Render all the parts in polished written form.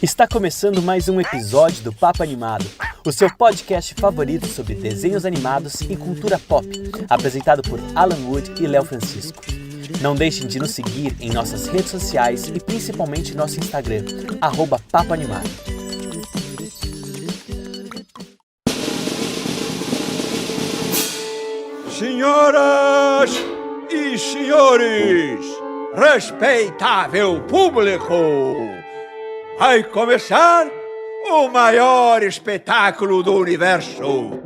Está começando mais um episódio do Papo Animado, o seu podcast favorito sobre desenhos animados e cultura pop, apresentado por Alan Wood e Léo Francisco. Não deixem de nos seguir em nossas redes sociais e principalmente nosso Instagram, @Papo Animado. Senhoras e senhores, respeitável público, vai começar o maior espetáculo do universo.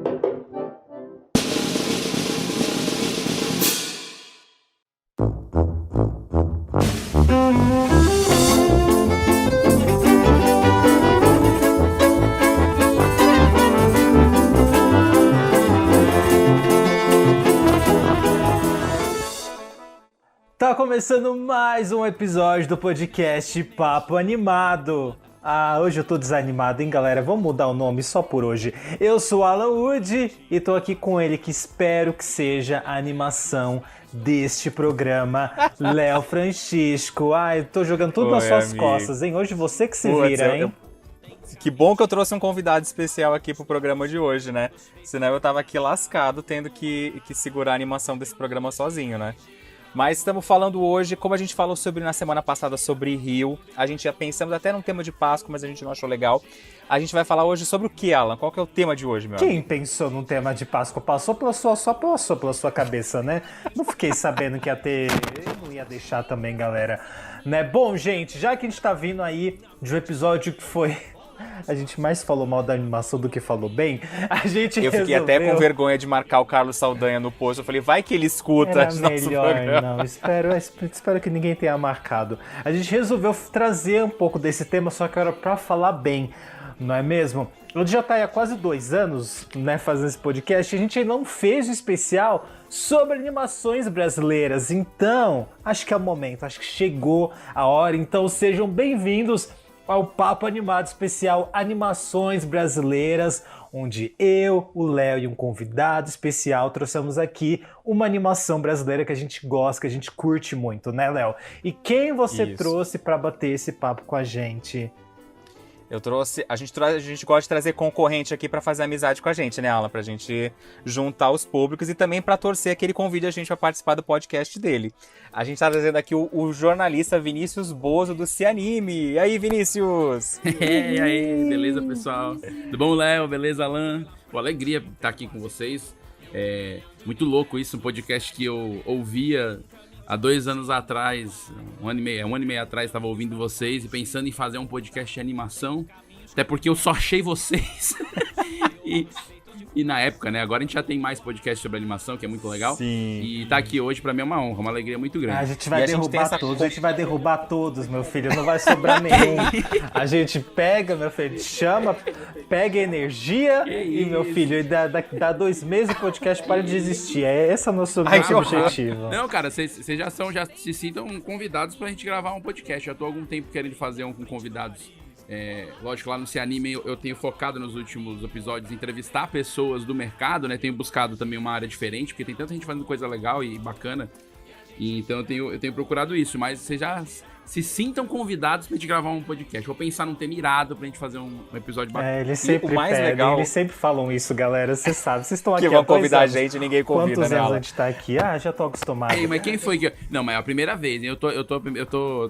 Tá começando mais um episódio do podcast Papo Animado. Hoje eu tô desanimado, hein, galera? Vamos mudar o nome só por hoje. Eu sou Alan Wood e tô aqui com ele, que espero que seja a animação deste programa, Léo Francisco. Eu tô jogando tudo nas suas costas, hein? Hoje você que se vira, hein? Que bom que eu trouxe um convidado especial aqui pro programa de hoje, né? Senão eu tava aqui lascado, tendo que segurar a animação desse programa sozinho, né? Mas estamos falando hoje, como a gente falou na semana passada sobre Rio, a gente já pensamos até num tema de Páscoa, mas a gente não achou legal. A gente vai falar hoje sobre o que, Alan? Qual que é o tema de hoje, meu amigo? Quem pensou num tema de Páscoa passou pela sua cabeça, né? Não fiquei sabendo que ia ter... Eu não ia deixar também, galera. Né? Bom, gente, já que a gente tá vindo aí de um episódio que foi... A gente mais falou mal da animação do que falou bem. Eu fiquei até com vergonha de marcar o Carlos Saldanha no post. Eu falei, vai que ele escuta nosso programa. Não, espero que ninguém tenha marcado. A gente resolveu trazer um pouco desse tema, só que era pra falar bem, não é mesmo? Eu já tá aí há quase 2 anos, né, fazendo esse podcast. A gente ainda não fez um especial sobre animações brasileiras. Então, acho que é o momento, acho que chegou a hora. Então, sejam bem-vindos ao Papo Animado especial Animações Brasileiras, onde eu, o Léo e um convidado especial trouxemos aqui uma animação brasileira que a gente gosta, que a gente curte muito, né, Léo? E quem você trouxe para bater esse papo com a gente? Eu trouxe... A gente gosta de trazer concorrente aqui pra fazer amizade com a gente, né, Alan? Pra gente juntar os públicos e também pra torcer que ele convide a gente pra participar do podcast dele. A gente tá trazendo aqui o jornalista Vinícius Bozo do Se Anime. E aí, Vinícius? E aí, beleza, pessoal? Tudo bom, Léo? Beleza, Alan? Pô, alegria estar aqui com vocês. Muito louco isso, um podcast que eu ouvia há 2 anos atrás, um ano e meio atrás, estava ouvindo vocês e pensando em fazer um podcast de animação, até porque eu só achei vocês. E na época, né? Agora a gente já tem mais podcast sobre animação, que é muito legal. Sim. E tá aqui hoje pra mim é uma honra, uma alegria muito grande. A gente vai derrubar todos, meu filho, não vai sobrar nenhum. A gente pega, meu filho, chama, pega energia e, meu filho, dá 2 meses o podcast para de existir. Esse é o nosso objetivo. Não, cara, vocês já se sintam convidados pra gente gravar um podcast. Já tô há algum tempo querendo fazer um com convidados. Lógico, lá no Se Anime eu tenho focado nos últimos episódios em entrevistar pessoas do mercado, né? Tenho buscado também uma área diferente, porque tem tanta gente fazendo coisa legal e bacana. E então eu tenho procurado isso, mas vocês já se sintam convidados pra gente gravar um podcast. Vou pensar num tema irado pra gente fazer um episódio bacana. Eles sempre eles sempre falam isso, galera. Você sabe, vocês estão aqui que vão convidar a gente, ninguém convida, quantos né? Quantos anos a gente tá aqui? Já tô acostumado. Mas quem foi que... Não, mas é a primeira vez, hein? Eu tô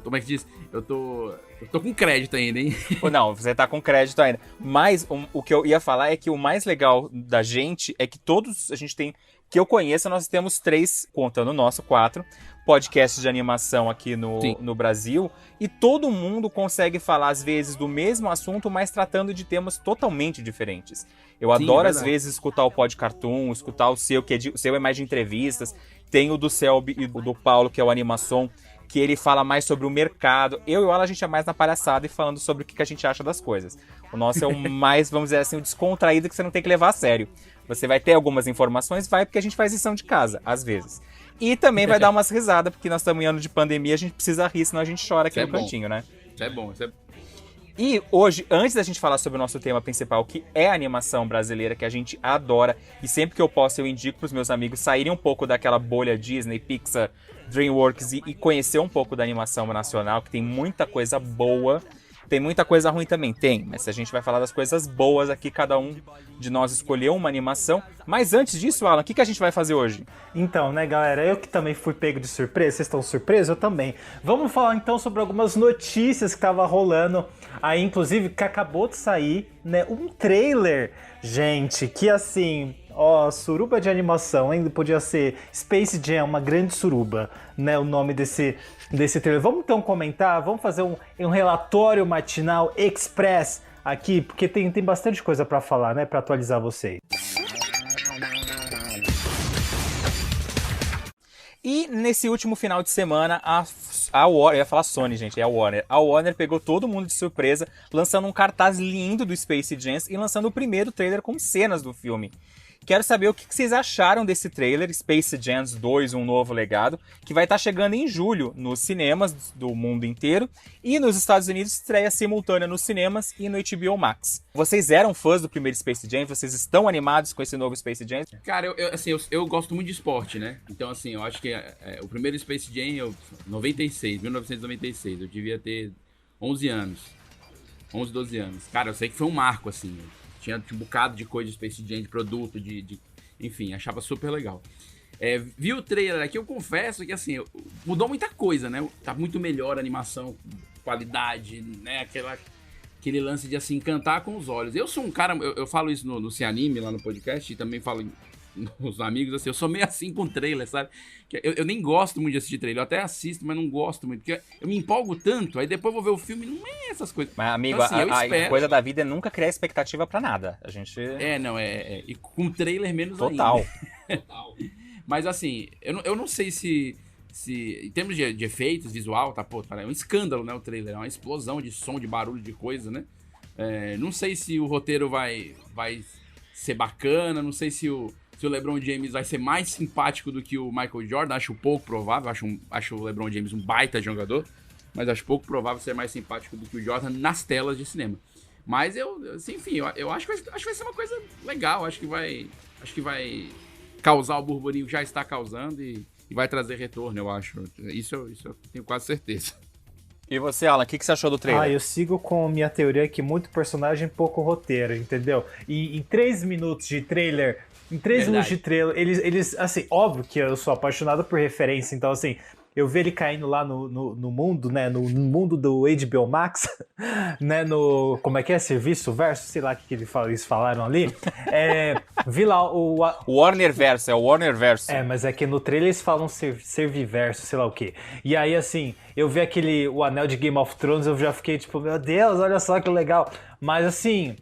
como é que diz? Eu tô com crédito ainda, hein? Não, você tá com crédito ainda. Mas o que eu ia falar é que o mais legal da gente é que todos a gente tem... Que eu conheça, nós temos 3, contando o nosso, 4 podcasts de animação aqui no Brasil, e todo mundo consegue falar, às vezes, do mesmo assunto, mas tratando de temas totalmente diferentes. Eu adoro, às vezes, escutar o Pod Cartoon, escutar o seu, o seu é mais de entrevistas, tem o do Selby e o do Paulo, que é o Animação, que ele fala mais sobre o mercado. Eu e o Alan, a gente é mais na palhaçada e falando sobre o que a gente acha das coisas. O nosso é o mais, vamos dizer assim, o descontraído, que você não tem que levar a sério. Você vai ter algumas informações, porque a gente faz lição de casa, às vezes. E também vai dar umas risadas, porque nós estamos em ano de pandemia, a gente precisa rir, senão a gente chora aqui no cantinho, né? Isso é bom, E hoje, antes da gente falar sobre o nosso tema principal, que é a animação brasileira, que a gente adora, e sempre que eu posso eu indico pros meus amigos saírem um pouco daquela bolha Disney, Pixar, DreamWorks e conhecer um pouco da animação nacional, que tem muita coisa boa. Tem muita coisa ruim também? Tem, mas a gente vai falar das coisas boas aqui, cada um de nós escolheu uma animação. Mas antes disso, Alan, o que a gente vai fazer hoje? Então, né, galera, eu que também fui pego de surpresa, vocês estão surpresos? Eu também. Vamos falar então sobre algumas notícias que tava rolando aí, inclusive, que acabou de sair, né, um trailer, gente, que assim... Ó, suruba de animação, ainda podia ser Space Jam, uma grande suruba, né, o nome desse trailer. Vamos então comentar, vamos fazer um relatório matinal express aqui, porque tem bastante coisa pra falar, né, pra atualizar vocês. E nesse último final de semana, a Warner, eu ia falar Sony, gente, é a Warner. A Warner pegou todo mundo de surpresa, lançando um cartaz lindo do Space Jam e lançando o primeiro trailer com cenas do filme. Quero saber o que vocês acharam desse trailer, Space Jam 2, Um Novo Legado, que vai estar chegando em julho nos cinemas do mundo inteiro e nos Estados Unidos estreia simultânea nos cinemas e no HBO Max. Vocês eram fãs do primeiro Space Jam? Vocês estão animados com esse novo Space Jam? Cara, eu gosto muito de esporte, né? Então, assim, eu acho que o primeiro Space Jam, 1996, eu devia ter 11 anos. 11, 12 anos. Cara, eu sei que foi um marco, assim. Tinha um bocado de coisa de Space Jam, de produto, enfim, achava super legal. Vi o trailer aqui, eu confesso que, assim, mudou muita coisa, né? Tá muito melhor a animação, qualidade, né? Aquele lance de, assim, encantar com os olhos. Eu sou um cara, eu falo isso no Se Anime, lá no podcast, e também falo nos amigos, assim, eu sou meio assim com trailer, sabe? Eu nem gosto muito de assistir trailer, eu até assisto, mas não gosto muito, porque eu me empolgo tanto, aí depois eu vou ver o filme e não é essas coisas. Mas, amigo, então, assim, a coisa da vida é nunca criar expectativa pra nada. A gente... E com trailer menos Total. ainda. Total. Mas, assim, eu não sei se em termos de efeitos, visual, é um escândalo, né, o trailer, é uma explosão de som, de barulho, de coisa, né? Não sei se o roteiro vai ser bacana, não sei se o LeBron James vai ser mais simpático do que o Michael Jordan, acho pouco provável, acho o LeBron James um baita jogador, mas acho pouco provável ser mais simpático do que o Jordan nas telas de cinema. Mas enfim, eu acho que vai ser uma coisa legal, acho que vai causar o burburinho que já está causando e vai trazer retorno, eu acho. Isso eu tenho quase certeza. E você, Alan, o que você achou do trailer? Eu sigo com minha teoria que muito personagem, pouco roteiro, entendeu? E em 3 minutos de trailer... Em 3 minutos de trailer, eles, assim, óbvio que eu sou apaixonado por referência, então, assim, eu ver ele caindo lá no mundo, né, no mundo do HBO Max, né, no, como é que é, Serviço Verso, sei lá o que eles falaram ali, vi lá o Warner Verso, é o Warner Verso. Mas é que no trailer eles falam Serviverso, sei lá o quê. E aí, assim, eu vi o anel de Game of Thrones, eu já fiquei tipo, meu Deus, olha só que legal. Mas, assim...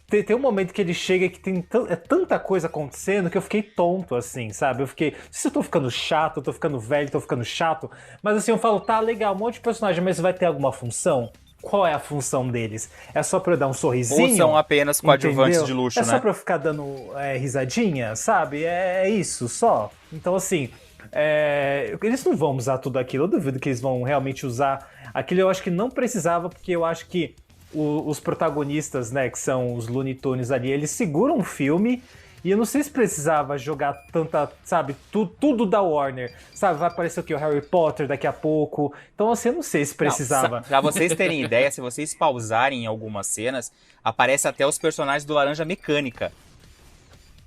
tem um momento que ele chega que tem tanta coisa acontecendo que eu fiquei tonto, assim, sabe? Eu fiquei, não sei se eu tô ficando chato, eu tô ficando velho, tô ficando chato, mas assim, eu falo, tá, legal, um monte de personagem, mas vai ter alguma função? Qual é a função deles? É só pra eu dar um sorrisinho? Ou são apenas coadjuvantes, entendeu? De luxo, né? É só pra eu ficar dando risadinha, sabe? É isso, só. Então, assim... eles não vão usar tudo aquilo, eu duvido que eles vão realmente usar aquilo. Eu acho que não precisava, porque eu acho que os protagonistas, né, que são os Looney Tunes ali, eles seguram o filme e eu não sei se precisava jogar tanta, sabe, tudo da Warner, sabe, vai aparecer o Harry Potter daqui a pouco, então assim, eu não sei se precisava. Pra vocês terem ideia, se vocês pausarem algumas cenas, aparece até os personagens do Laranja Mecânica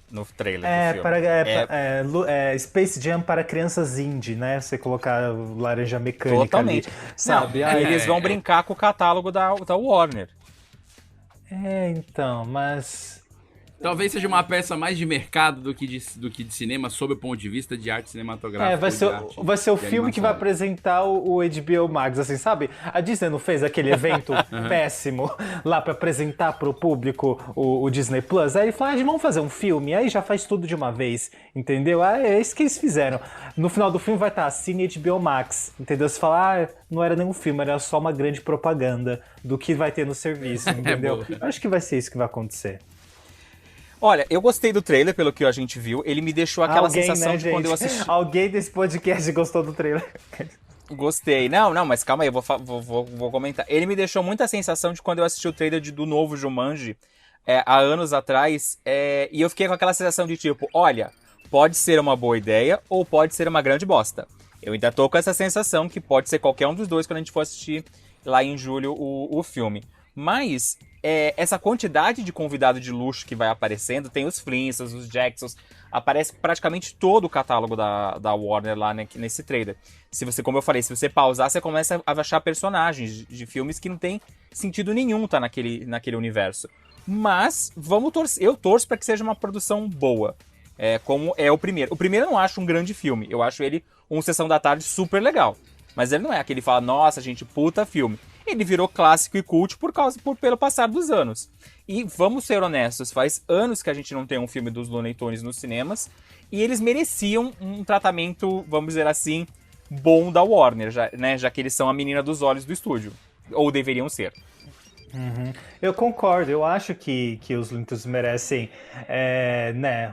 no trailer do filme. Space Jam para crianças indie, né? Você colocar Laranja Mecânica. Totalmente. Ali, sabe? Eles vão brincar com o catálogo da Warner. Então, mas... Talvez seja uma peça mais de mercado do que de cinema, sob o ponto de vista de arte cinematográfica. Vai ser o filme que vai apresentar o HBO Max, assim, sabe? A Disney não fez aquele evento péssimo lá pra apresentar pro público o Disney Plus? Aí ele falou, vamos fazer um filme, aí já faz tudo de uma vez, entendeu? É isso que eles fizeram. No final do filme vai estar Cine HBO Max, entendeu? Você fala, não era nenhum filme, era só uma grande propaganda do que vai ter no serviço, entendeu? Acho que vai ser isso que vai acontecer. Olha, eu gostei do trailer, pelo que a gente viu. Ele me deixou aquela sensação, né, de quando eu assisti. Alguém desse podcast gostou do trailer? Gostei. Não, mas calma aí, eu vou comentar. Ele me deixou muita sensação de quando eu assisti o trailer do novo Jumanji, há anos atrás, e eu fiquei com aquela sensação de tipo, olha, pode ser uma boa ideia ou pode ser uma grande bosta. Eu ainda tô com essa sensação que pode ser qualquer um dos dois quando a gente for assistir lá em julho o filme. Mas essa quantidade de convidado de luxo que vai aparecendo, tem os Flintstones, os Jacksons, aparece praticamente todo o catálogo da Warner lá nesse trailer. Se você, como eu falei, se você pausar, você começa a achar personagens de filmes que não tem sentido nenhum tá naquele universo. Mas eu torço para que seja uma produção boa, como é o primeiro. O primeiro eu não acho um grande filme, eu acho ele um Sessão da Tarde super legal. Mas ele não é aquele que fala, nossa, gente, puta filme. Ele virou clássico e cult pelo passar dos anos. E vamos ser honestos, faz anos que a gente não tem um filme dos Looney Tunes nos cinemas, e eles mereciam um tratamento, vamos dizer assim, bom da Warner, já que eles são a menina dos olhos do estúdio. Ou deveriam ser. Uhum. Eu concordo, eu acho que os Looney Tunes merecem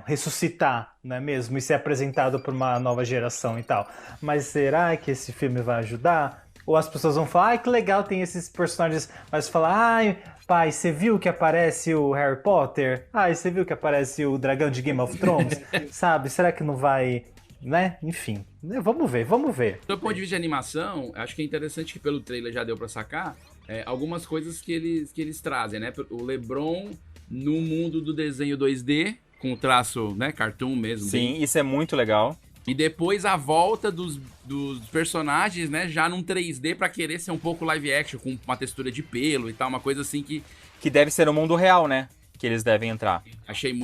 ressuscitar, não é mesmo? E ser apresentado por uma nova geração e tal. Mas será que esse filme vai ajudar? Ou as pessoas vão falar, ai, que legal, tem esses personagens, mas falar, ai, pai, você viu que aparece o Harry Potter? Ai, você viu que aparece o dragão de Game of Thrones? Sabe, será que não vai, né? Enfim, vamos ver. Do ponto de vista de animação, acho que é interessante que pelo trailer já deu pra sacar algumas coisas que eles trazem, né? O LeBron no mundo do desenho 2D, com traço, né, cartoon mesmo. Sim, isso é muito legal. E depois a volta dos personagens, né, já num 3D pra querer ser um pouco live action, com uma textura de pelo e tal, uma coisa assim que deve ser no mundo real, né, que eles devem entrar. Achei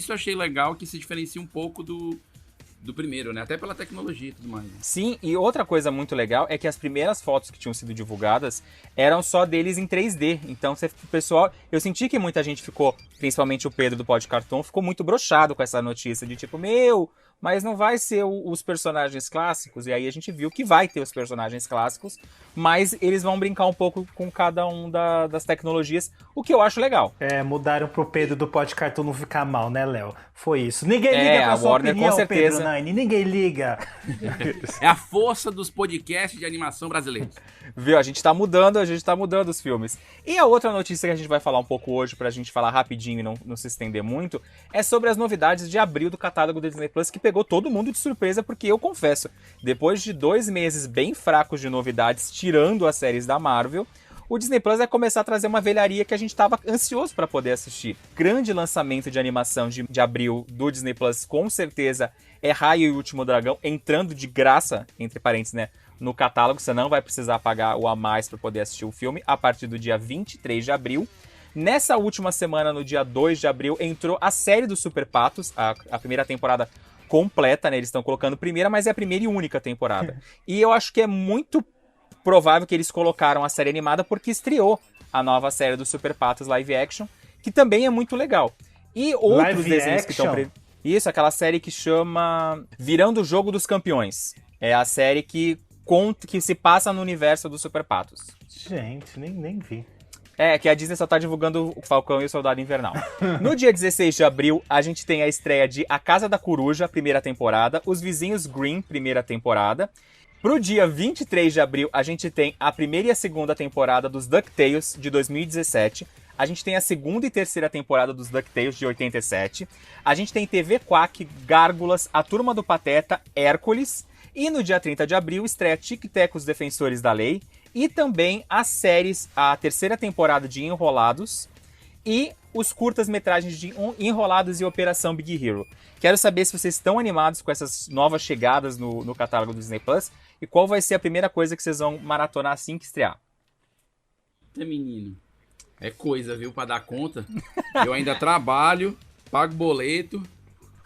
achei legal, que se diferencia um pouco do primeiro, né, até pela tecnologia e tudo mais. Sim, e outra coisa muito legal é que as primeiras fotos que tinham sido divulgadas eram só deles em 3D, então o pessoal, eu senti que muita gente ficou, principalmente o Pedro do Pod Cartoon, ficou muito broxado com essa notícia de tipo, mas não vai ser os personagens clássicos, e aí a gente viu que vai ter os personagens clássicos, mas eles vão brincar um pouco com cada um das tecnologias, o que eu acho legal. Mudaram pro Pedro do Pod Cartoon não ficar mal, né, Léo? Foi isso. Ninguém liga pra sua Warner, opinião, com certeza. Pedro Nine, ninguém liga. É a força dos podcasts de animação brasileiros. Viu? A gente tá mudando os filmes. E a outra notícia que a gente vai falar um pouco hoje, pra gente falar rapidinho e não se estender muito, é sobre as novidades de abril do catálogo do Disney Plus, que pegou todo mundo de surpresa, porque eu confesso, depois de 2 meses bem fracos de novidades, tirando as séries da Marvel, o Disney Plus vai começar a trazer uma velharia que a gente tava ansioso pra poder assistir. Grande lançamento de animação de abril do Disney Plus, com certeza, é Raya e o Último Dragão, entrando de graça, entre parênteses, né, no catálogo. Você não vai precisar pagar o a mais para poder assistir o filme a partir do dia 23 de abril. Nessa última semana, no dia 2 de abril, entrou a série dos Super Patos, a primeira temporada completa, né? Eles estão colocando primeira, mas é a primeira e única temporada. E eu acho que é muito provável que eles colocaram a série animada porque estreou a nova série dos Super Patos live action, que também é muito legal. E outros live desenhos que estão... Isso, aquela série que chama Virando o Jogo dos Campeões. É a série que se passa no universo dos Super Patos. Gente, nem vi. Que a Disney só tá divulgando o Falcão e o Soldado Invernal. No dia 16 de abril, a gente tem a estreia de A Casa da Coruja, primeira temporada, Os Vizinhos Green, primeira temporada. Pro dia 23 de abril, a gente tem a primeira e a segunda temporada dos DuckTales, de 2017. A gente tem a segunda e terceira temporada dos DuckTales, de 87. A gente tem TV Quack, Gárgulas, A Turma do Pateta, Hércules. E no dia 30 de abril, estreia Tic Tac, Os Defensores da Lei. E também as séries, a terceira temporada de Enrolados e os curtas-metragens de Enrolados e Operação Big Hero. Quero saber se vocês estão animados com essas novas chegadas no catálogo do Disney Plus e qual vai ser a primeira coisa que vocês vão maratonar assim que estrear. Menino, é coisa, viu, pra dar conta. Eu ainda trabalho, pago boleto,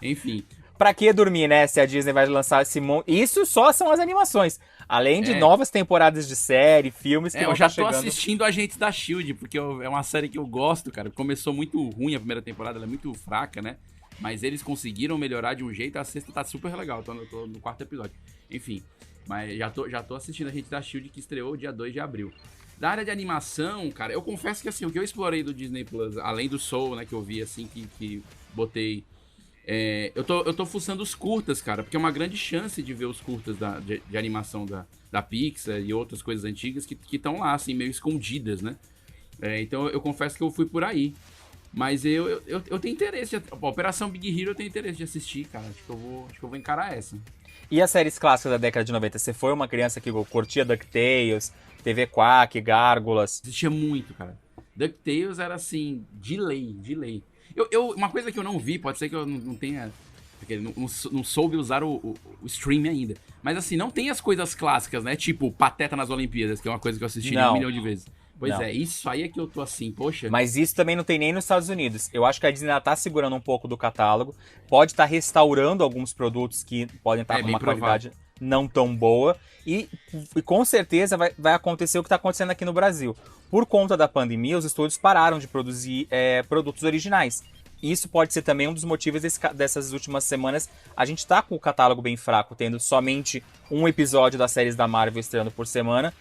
enfim. Pra que dormir, né? Se a Disney vai lançar esse monte... Isso só são as animações. Além de novas temporadas de série, filmes que vão já chegando. Eu já tô assistindo Agentes da S.H.I.E.L.D., porque é uma série que eu gosto, cara. Começou muito ruim a primeira temporada, ela é muito fraca, né? Mas eles conseguiram melhorar de um jeito, a sexta tá super legal. Tô no 4º episódio. Enfim, mas já tô assistindo Agentes da S.H.I.E.L.D., que estreou dia 2 de abril. Da área de animação, cara, eu confesso que assim, o que eu explorei do Disney Plus, além do Soul, né, que eu vi assim, que botei... eu tô fuçando os curtas, cara, porque é uma grande chance de ver os curtas de animação da Pixar e outras coisas antigas que estão lá, assim, meio escondidas, né? Então eu confesso que eu fui por aí. Mas eu tenho interesse. A Operação Big Hero eu tenho interesse de assistir, cara. Acho que eu vou encarar essa. E as séries clássicas da década de 90? Você foi uma criança que curtia DuckTales, TV Quack, Gárgulas? Existia muito, cara. DuckTales era assim, de lei. Uma coisa que eu não vi, pode ser que eu não tenha... Porque não soube usar o stream ainda. Mas assim, não tem as coisas clássicas, né? Tipo, Pateta nas Olimpíadas, que é uma coisa que eu assisti 1 milhão de vezes. Pois Não. é, isso aí é que eu tô assim, poxa. Mas isso também não tem nem nos Estados Unidos. Eu acho que a Disney ela tá segurando um pouco do catálogo. Pode estar restaurando alguns produtos que podem estar com bem uma provável. qualidade não tão boa. E com certeza vai acontecer o que está acontecendo aqui no Brasil. Por conta da pandemia, os estúdios pararam de produzir produtos originais. Isso pode ser também um dos motivos dessas últimas semanas. A gente tá com o catálogo bem fraco, tendo somente um episódio das séries da Marvel estreando por semana.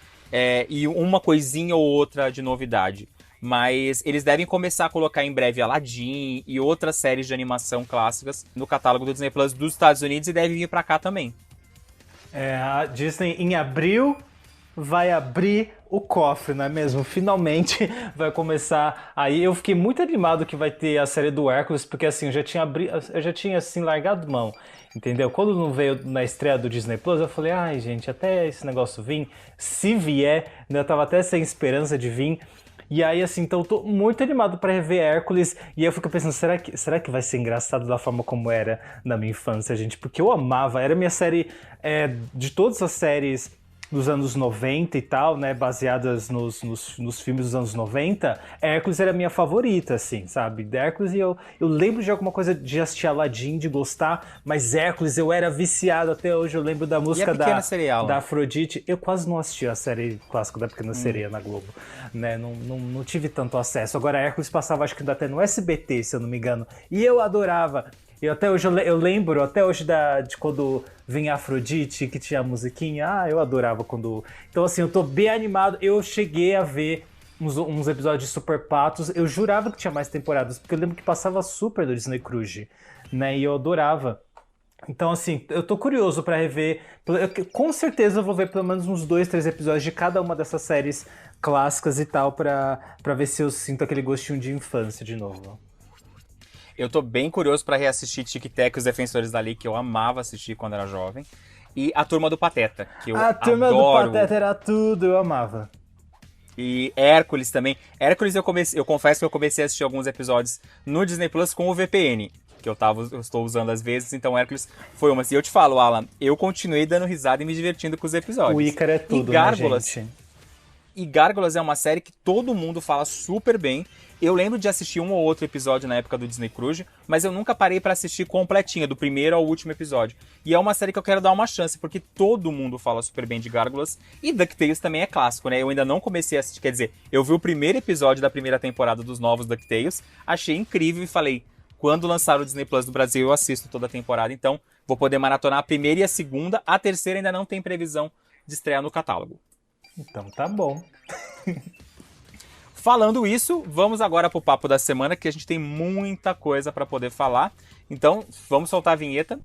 E uma coisinha ou outra de novidade. Mas eles devem começar a colocar em breve Aladdin e outras séries de animação clássicas no catálogo do Disney Plus dos Estados Unidos e deve vir pra cá também. A Disney em abril vai abrir o cofre, não é mesmo? Finalmente vai começar. Aí eu fiquei muito animado que vai ter a série do Hércules, porque assim, eu já tinha assim largado mão, entendeu? Quando não veio na estreia do Disney Plus, eu falei, ai gente, até esse negócio vir, se vier, né, eu tava até sem esperança de vir. E aí, assim, então eu tô muito animado pra rever Hércules. E aí eu fico pensando, será que vai ser engraçado da forma como era na minha infância, gente? Porque eu amava, era minha série de todas as séries dos anos 90 e tal, né, baseadas nos filmes dos anos 90, Hércules era a minha favorita, assim, sabe? Hércules, e eu lembro de alguma coisa de assistir Aladdin, de gostar, mas Hércules eu era viciado até hoje, eu lembro da música da Afrodite. Eu quase não assisti a série clássica da Pequena Sereia na Globo, né, não tive tanto acesso. Agora Hércules passava, acho que até no SBT, se eu não me engano, e eu adorava. E até hoje eu lembro, até hoje de quando vinha Afrodite, que tinha a musiquinha. Eu adorava quando... Então assim, eu tô bem animado. Eu cheguei a ver uns episódios de Super Patos. Eu jurava que tinha mais temporadas, porque eu lembro que passava super do Disney Cruise, né? E eu adorava. Então assim, eu tô curioso pra rever. Com certeza eu vou ver pelo menos uns 2, 3 episódios de cada uma dessas séries clássicas e tal, pra ver se eu sinto aquele gostinho de infância de novo. Eu tô bem curioso pra reassistir Tic Tac e os Defensores da Lei, que eu amava assistir quando era jovem. E A Turma do Pateta, que eu adoro. A Turma do Pateta era tudo, eu amava. E Hércules também. Hércules eu confesso que eu comecei a assistir alguns episódios no Disney Plus com o VPN, que eu estou usando às vezes, então Hércules foi uma. E eu te falo, Alan, eu continuei dando risada e me divertindo com os episódios. O Ícaro é tudo, Gárgulas, né, gente? E Gárgulas é uma série que todo mundo fala super bem. Eu lembro de assistir um ou outro episódio na época do Disney Cruise, mas eu nunca parei pra assistir completinha, do primeiro ao último episódio. E é uma série que eu quero dar uma chance, porque todo mundo fala super bem de Gárgulas. E DuckTales também é clássico, né? Eu ainda não comecei a assistir, quer dizer, eu vi o primeiro episódio da primeira temporada dos novos DuckTales, achei incrível e falei, quando lançar o Disney Plus do Brasil eu assisto toda a temporada, então vou poder maratonar a primeira e a segunda, a terceira ainda não tem previsão de estrear no catálogo. Então tá bom. Falando isso, vamos agora pro papo da semana, que a gente tem muita coisa para poder falar. Então, vamos soltar a vinheta.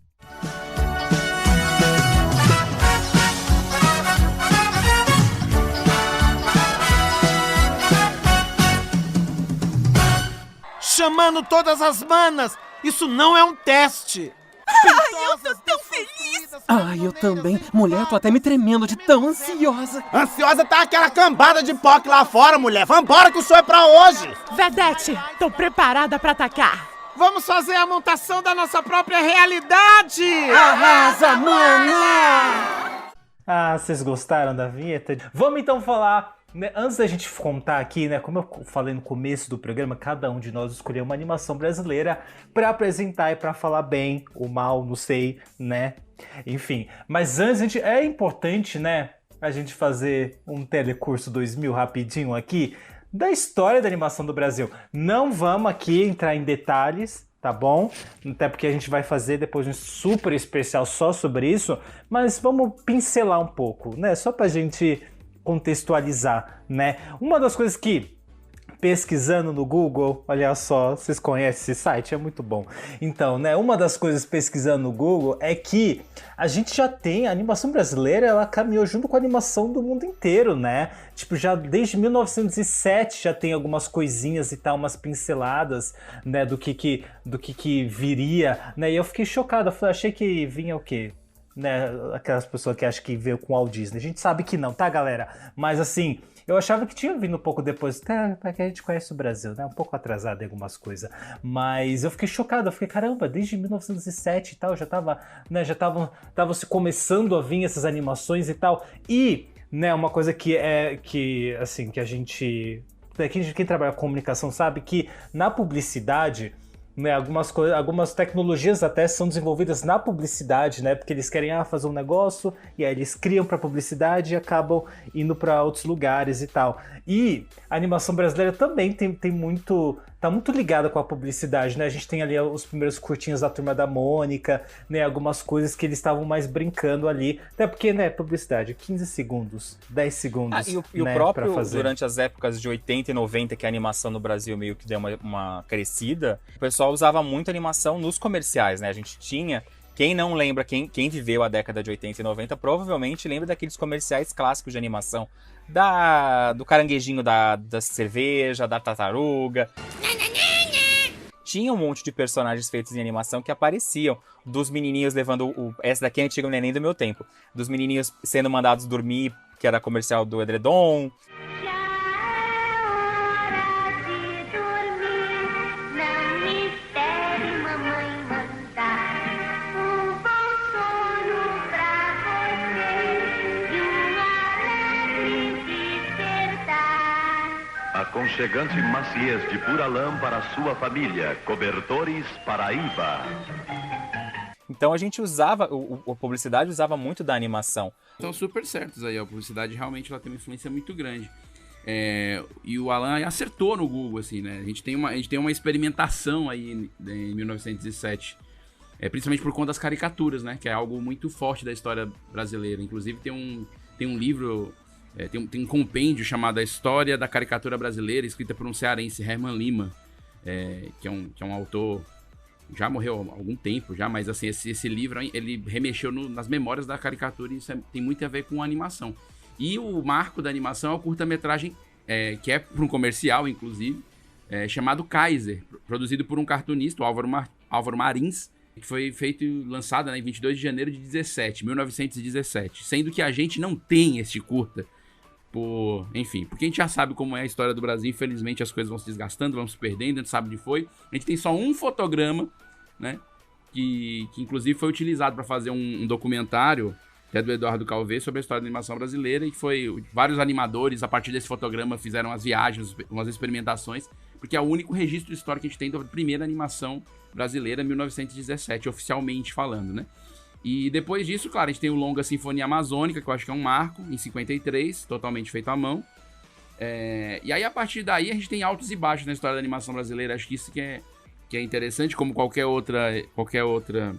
Chamando todas as manas! Isso não é um teste! Ai, eu tô tão feliz! Ai, eu também. Mulher, tô até me tremendo de tão ansiosa. Ansiosa tá aquela cambada de POC lá fora, mulher. Vambora que o show é pra hoje! Vedete, tô preparada pra atacar. Vamos fazer a montação da nossa própria realidade! Arrasa, mana! Ah, vocês gostaram da vinheta? Vamos então falar... Né, antes da gente contar aqui, né, como eu falei no começo do programa, cada um de nós escolheu uma animação brasileira pra apresentar e pra falar bem ou mal, não sei, né? Enfim, mas antes é importante, né, a gente fazer um Telecurso 2000 rapidinho aqui da história da animação do Brasil. Não vamos aqui entrar em detalhes, tá bom? Até porque a gente vai fazer depois um super especial só sobre isso, mas vamos pincelar um pouco, né? Só pra gente contextualizar, né? Uma das coisas que, pesquisando no Google, olha só, vocês conhecem esse site? É muito bom. Então, né, uma das coisas pesquisando no Google é que a gente já tem, a animação brasileira, ela caminhou junto com a animação do mundo inteiro, né? Tipo, já desde 1907 já tem algumas coisinhas e tal, umas pinceladas, né, do que viria, né? E eu fiquei chocado, achei que vinha o quê? né, aquelas pessoas que acham que veio com o Walt Disney. A gente sabe que não, tá, galera? Mas assim, eu achava que tinha vindo um pouco depois, até porque a gente conhece o Brasil, né? Um pouco atrasado em algumas coisas. Mas eu fiquei chocado, eu fiquei, caramba, desde 1907 e tal, já tava, né, tava se começando a vir essas animações e tal. E, né, uma coisa que assim, que a gente... Quem trabalha com comunicação sabe que na publicidade, né, algumas tecnologias até são desenvolvidas na publicidade, né, porque eles querem fazer um negócio e aí eles criam para publicidade e acabam indo para outros lugares e tal. E a animação brasileira também tá muito ligada com a publicidade, né? A gente tem ali os primeiros curtinhos da Turma da Mônica, né, algumas coisas que eles estavam mais brincando ali, até porque, né, publicidade, 15 segundos, 10 segundos, e né, o próprio, pra fazer. durante as épocas de 80 e 90, que a animação no Brasil meio que deu uma crescida, o pessoal usava muito animação nos comerciais, né? A gente tinha... Quem não lembra, quem viveu a década de 80 e 90, provavelmente lembra daqueles comerciais clássicos de animação. Do caranguejinho da cerveja, da tartaruga. Tinha um monte de personagens feitos em animação que apareciam. Dos menininhos levando essa daqui é antiga, não é nem do meu tempo. Dos menininhos sendo mandados dormir, que era comercial do edredom. Aconchegante maciez de pura lã para sua família. Cobertores Paraíba. Então a gente usava, a publicidade usava muito da animação. Estão super certos aí, a publicidade realmente ela tem uma influência muito grande. E o Alan acertou no Google, assim, né? A gente tem uma experimentação aí em 1907. Principalmente por conta das caricaturas, né? Que é algo muito forte da história brasileira. Inclusive tem um livro... Tem um compêndio chamado A História da Caricatura Brasileira, escrita por um cearense, Herman Lima, que é um autor, já morreu há algum tempo já, mas assim, esse livro ele remexeu nas memórias da caricatura e isso tem muito a ver com a animação. E o marco da animação é o curta-metragem, que é para um comercial, inclusive, chamado Kaiser, produzido por um cartunista, o Álvaro Marins, que foi feito e lançado, né, em 22 de janeiro de 1917, sendo que a gente não tem este curta. Enfim, porque a gente já sabe como é a história do Brasil, infelizmente as coisas vão se desgastando, vão se perdendo, a gente sabe onde foi. A gente tem só um fotograma, né, que inclusive foi utilizado para fazer um documentário, que é do Eduardo Calvé, sobre a história da animação brasileira, e que foi vários animadores, a partir desse fotograma, fizeram as viagens, umas experimentações, porque é o único registro histórico que a gente tem da primeira animação brasileira, 1917, oficialmente falando, né? E depois disso, claro, a gente tem o longa Sinfonia Amazônica, que eu acho que é um marco, em 53, totalmente feito à mão. E aí, a partir daí, a gente tem altos e baixos na história da animação brasileira. Acho que isso que é interessante, como qualquer outra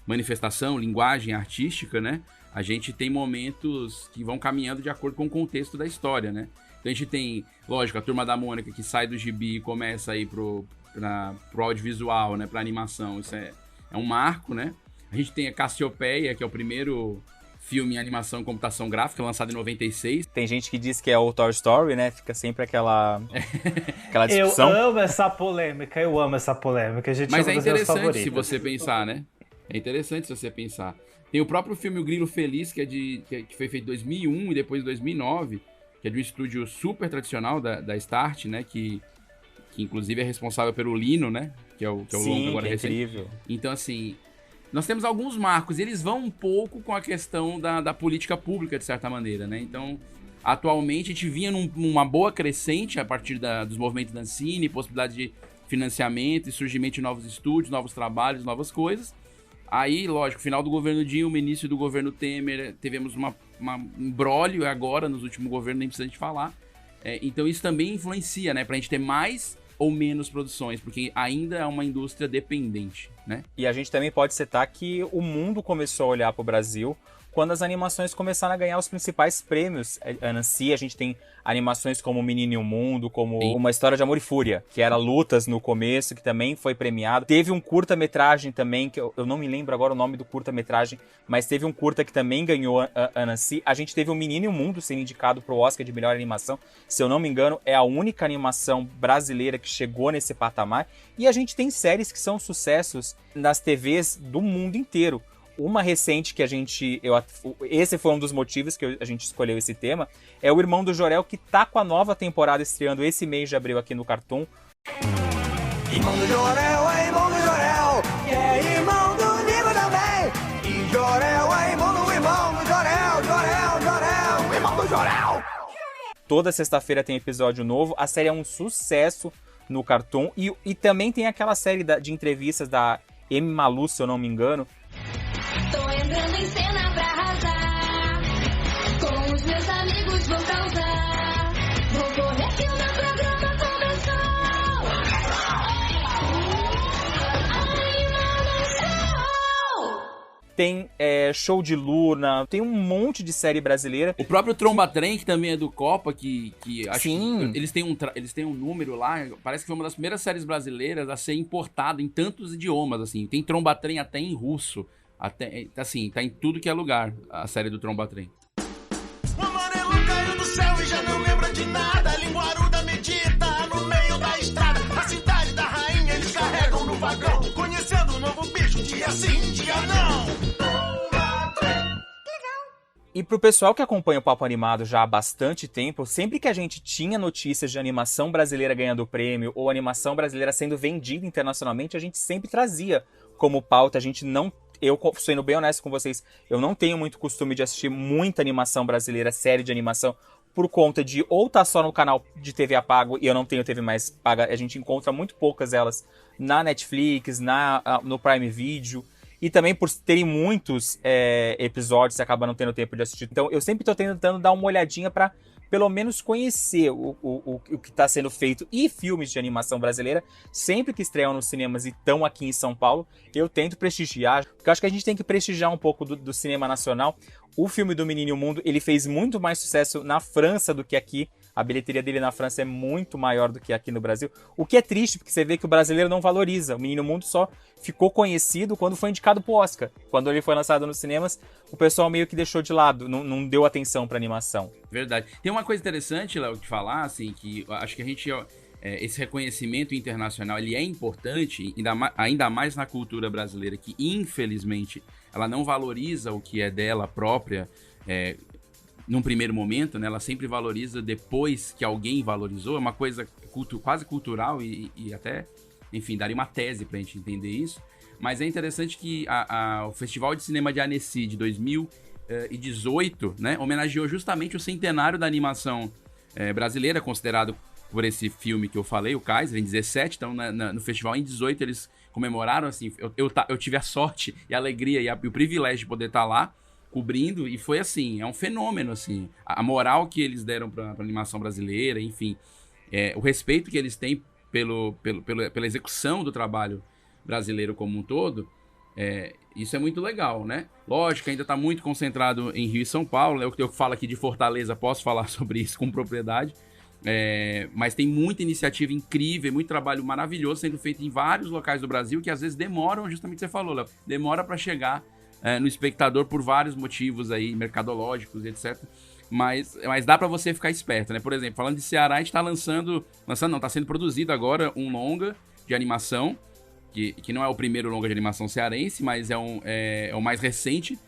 manifestação, linguagem artística, né? A gente tem momentos que vão caminhando de acordo com o contexto da história, né? Então a gente tem, lógico, a Turma da Mônica, que sai do gibi e começa a ir pro audiovisual, né? Pra animação, isso é um marco, né? A gente tem a Cassiopeia, que é o primeiro filme em animação e computação gráfica, lançado em 96. Tem gente que diz que é o Toy Story, né? Fica sempre aquela discussão. Eu amo essa polêmica. A gente Mas é interessante se você pensar, né? É interessante se você pensar. Tem o próprio filme O Grilo Feliz, que foi feito em 2001 e depois em 2009, que é de um estúdio super tradicional da Start, né? Que inclusive é responsável pelo Lino, né? Que é o longo agora recente. Incrível. Então, assim, nós temos alguns marcos, e eles vão um pouco com a questão da política pública, de certa maneira, né? Então, atualmente, a gente vinha numa boa crescente a partir dos movimentos da Ancine, possibilidade de financiamento e surgimento de novos estúdios, novos trabalhos, novas coisas. Aí, lógico, final do governo Dilma, início do governo Temer, tivemos um imbróglio agora, nos últimos governos, nem precisa a gente falar. Então, isso também influencia, né? Pra gente ter mais ou menos produções, porque ainda é uma indústria dependente, né? E a gente também pode citar que o mundo começou a olhar para o Brasil quando as animações começaram a ganhar os principais prêmios. A gente tem animações como O Menino e o Mundo, como Uma História de Amor e Fúria, que era lutas no começo, que também foi premiado. Teve um curta-metragem também, que eu não me lembro agora o nome do curta-metragem, mas teve um curta que também ganhou a Nancy. A gente teve O Menino e o Mundo sendo indicado para o Oscar de melhor animação. Se eu não me engano, é a única animação brasileira que chegou nesse patamar. E a gente tem séries que são sucessos nas TVs do mundo inteiro. Uma recente que esse foi um dos motivos que a gente escolheu esse tema, é o Irmão do Jorel, que tá com a nova temporada estreando esse mês de abril aqui no Cartoon. Irmão do Jorel, é irmão do Jorel, que é irmão do Nico também. E Jorel, é irmão do Jorel, Jorel, irmão do Jorel. Toda sexta-feira tem episódio novo, a série é um sucesso no Cartoon, e também tem aquela série de entrevistas da M. Malu, se eu não me engano. Tô entrando em cena pra arrasar, com os meus amigos vou causar, vou correr que o meu programa começou. Tem Show de Luna, tem um monte de série brasileira. O próprio Trombatrem, que também é do Copa, que acho Sim. que eles têm um número lá, parece que foi uma das primeiras séries brasileiras a ser importada em tantos idiomas, assim. Tem Trombatrem até em russo, até, assim, tá em tudo que é lugar, a série do Trombatrem. O amarelo caiu do céu e já não lembra de nada. Linguaruda medita no meio da estrada. A cidade da rainha eles carregam no vagão, conhecendo um novo bicho, dia sim, dia não. E pro pessoal que acompanha o Papo Animado já há bastante tempo, sempre que a gente tinha notícias de animação brasileira ganhando prêmio ou animação brasileira sendo vendida internacionalmente, a gente sempre trazia como pauta. Eu, sendo bem honesto com vocês, eu não tenho muito costume de assistir muita animação brasileira, série de animação, por conta de ou tá só no canal de TV a pago, e eu não tenho TV mais paga, a gente encontra muito poucas elas na Netflix, no Prime Video, e também por terem muitos episódios, você acaba não tendo tempo de assistir. Então eu sempre tô tentando dar uma olhadinha pra pelo menos conhecer o que está sendo feito, e filmes de animação brasileira, sempre que estreiam nos cinemas e estão aqui em São Paulo, eu tento prestigiar, porque eu acho que a gente tem que prestigiar um pouco do cinema nacional. O filme do Menino e o Mundo, ele fez muito mais sucesso na França do que aqui. A bilheteria dele na França é muito maior do que aqui no Brasil, o que é triste, porque você vê que o brasileiro não valoriza. O Menino e o Mundo só ficou conhecido quando foi indicado pro Oscar. Quando ele foi lançado nos cinemas, o pessoal meio que deixou de lado, não deu atenção pra animação. Verdade. Tem uma coisa interessante, Léo, de falar, assim, que acho que a gente... esse reconhecimento internacional, ele é importante, ainda mais na cultura brasileira, que infelizmente ela não valoriza o que é dela própria, num primeiro momento, né? Ela sempre valoriza depois que alguém valorizou. É uma coisa quase cultural e até, enfim, daria uma tese pra gente entender isso. Mas é interessante que o Festival de Cinema de Annecy de 2018, né, homenageou justamente o centenário da animação brasileira, considerado por esse filme que eu falei, o Kaiser, em 17. Então, no festival em 18 eles comemoraram, assim, eu tive a sorte e a alegria e o privilégio de poder estar lá cobrindo, e foi assim, é um fenômeno, assim, a moral que eles deram pra animação brasileira, enfim, o respeito que eles têm pela execução do trabalho brasileiro como um todo, isso é muito legal, né? Lógico, ainda tá muito concentrado em Rio e São Paulo, eu falo aqui de Fortaleza, posso falar sobre isso com propriedade, mas tem muita iniciativa incrível, muito trabalho maravilhoso sendo feito em vários locais do Brasil, que às vezes demoram, justamente o que você falou, Léo, demora para chegar no espectador por vários motivos aí, mercadológicos, etc. Mas dá pra você ficar esperto, né? Por exemplo, falando de Ceará, a gente tá tá sendo produzido agora um longa de animação, que não é o primeiro longa de animação cearense, mas é o mais recente,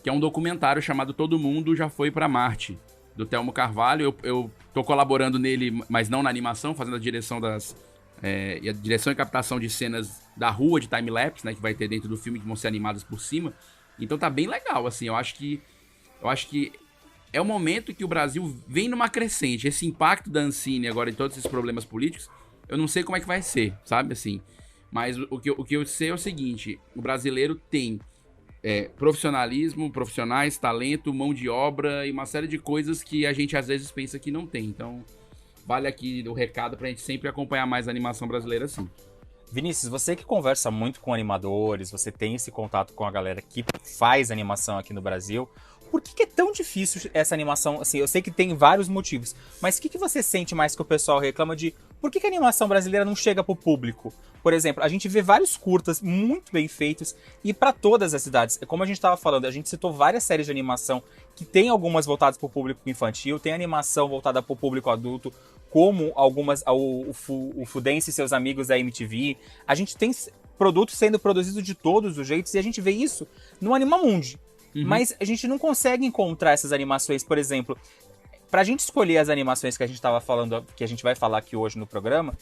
que é um documentário chamado Todo Mundo Já Foi Pra Marte, do Telmo Carvalho. Eu tô colaborando nele, mas não na animação, fazendo a direção a direção e captação de cenas da rua, de time-lapse, né, que vai ter dentro do filme, que vão ser animadas por cima. Então tá bem legal, assim, eu acho que é o momento que o Brasil vem numa crescente. Esse impacto da Ancine agora em todos esses problemas políticos, eu não sei como é que vai ser, sabe, assim. Mas o que eu sei é o seguinte, o brasileiro tem profissionalismo, profissionais, talento, mão de obra e uma série de coisas que a gente às vezes pensa que não tem. Então, vale aqui o recado pra gente sempre acompanhar mais a animação brasileira, sim. Vinícius, você que conversa muito com animadores, você tem esse contato com a galera que faz animação aqui no Brasil, por que é tão difícil essa animação? Assim, eu sei que tem vários motivos, mas o que você sente mais que o pessoal reclama de por que a animação brasileira não chega pro público? Por exemplo, a gente vê vários curtas muito bem feitos e para todas as idades. Como a gente estava falando, a gente citou várias séries de animação que tem algumas voltadas pro público infantil, tem animação voltada pro público adulto, como algumas, o Fudêncio e seus amigos da MTV. A gente tem produtos sendo produzidos de todos os jeitos, e a gente vê isso no Animamundi. Mas a gente não consegue encontrar essas animações, por exemplo, pra gente escolher as animações que a gente tava falando, que a gente vai falar aqui hoje no programa,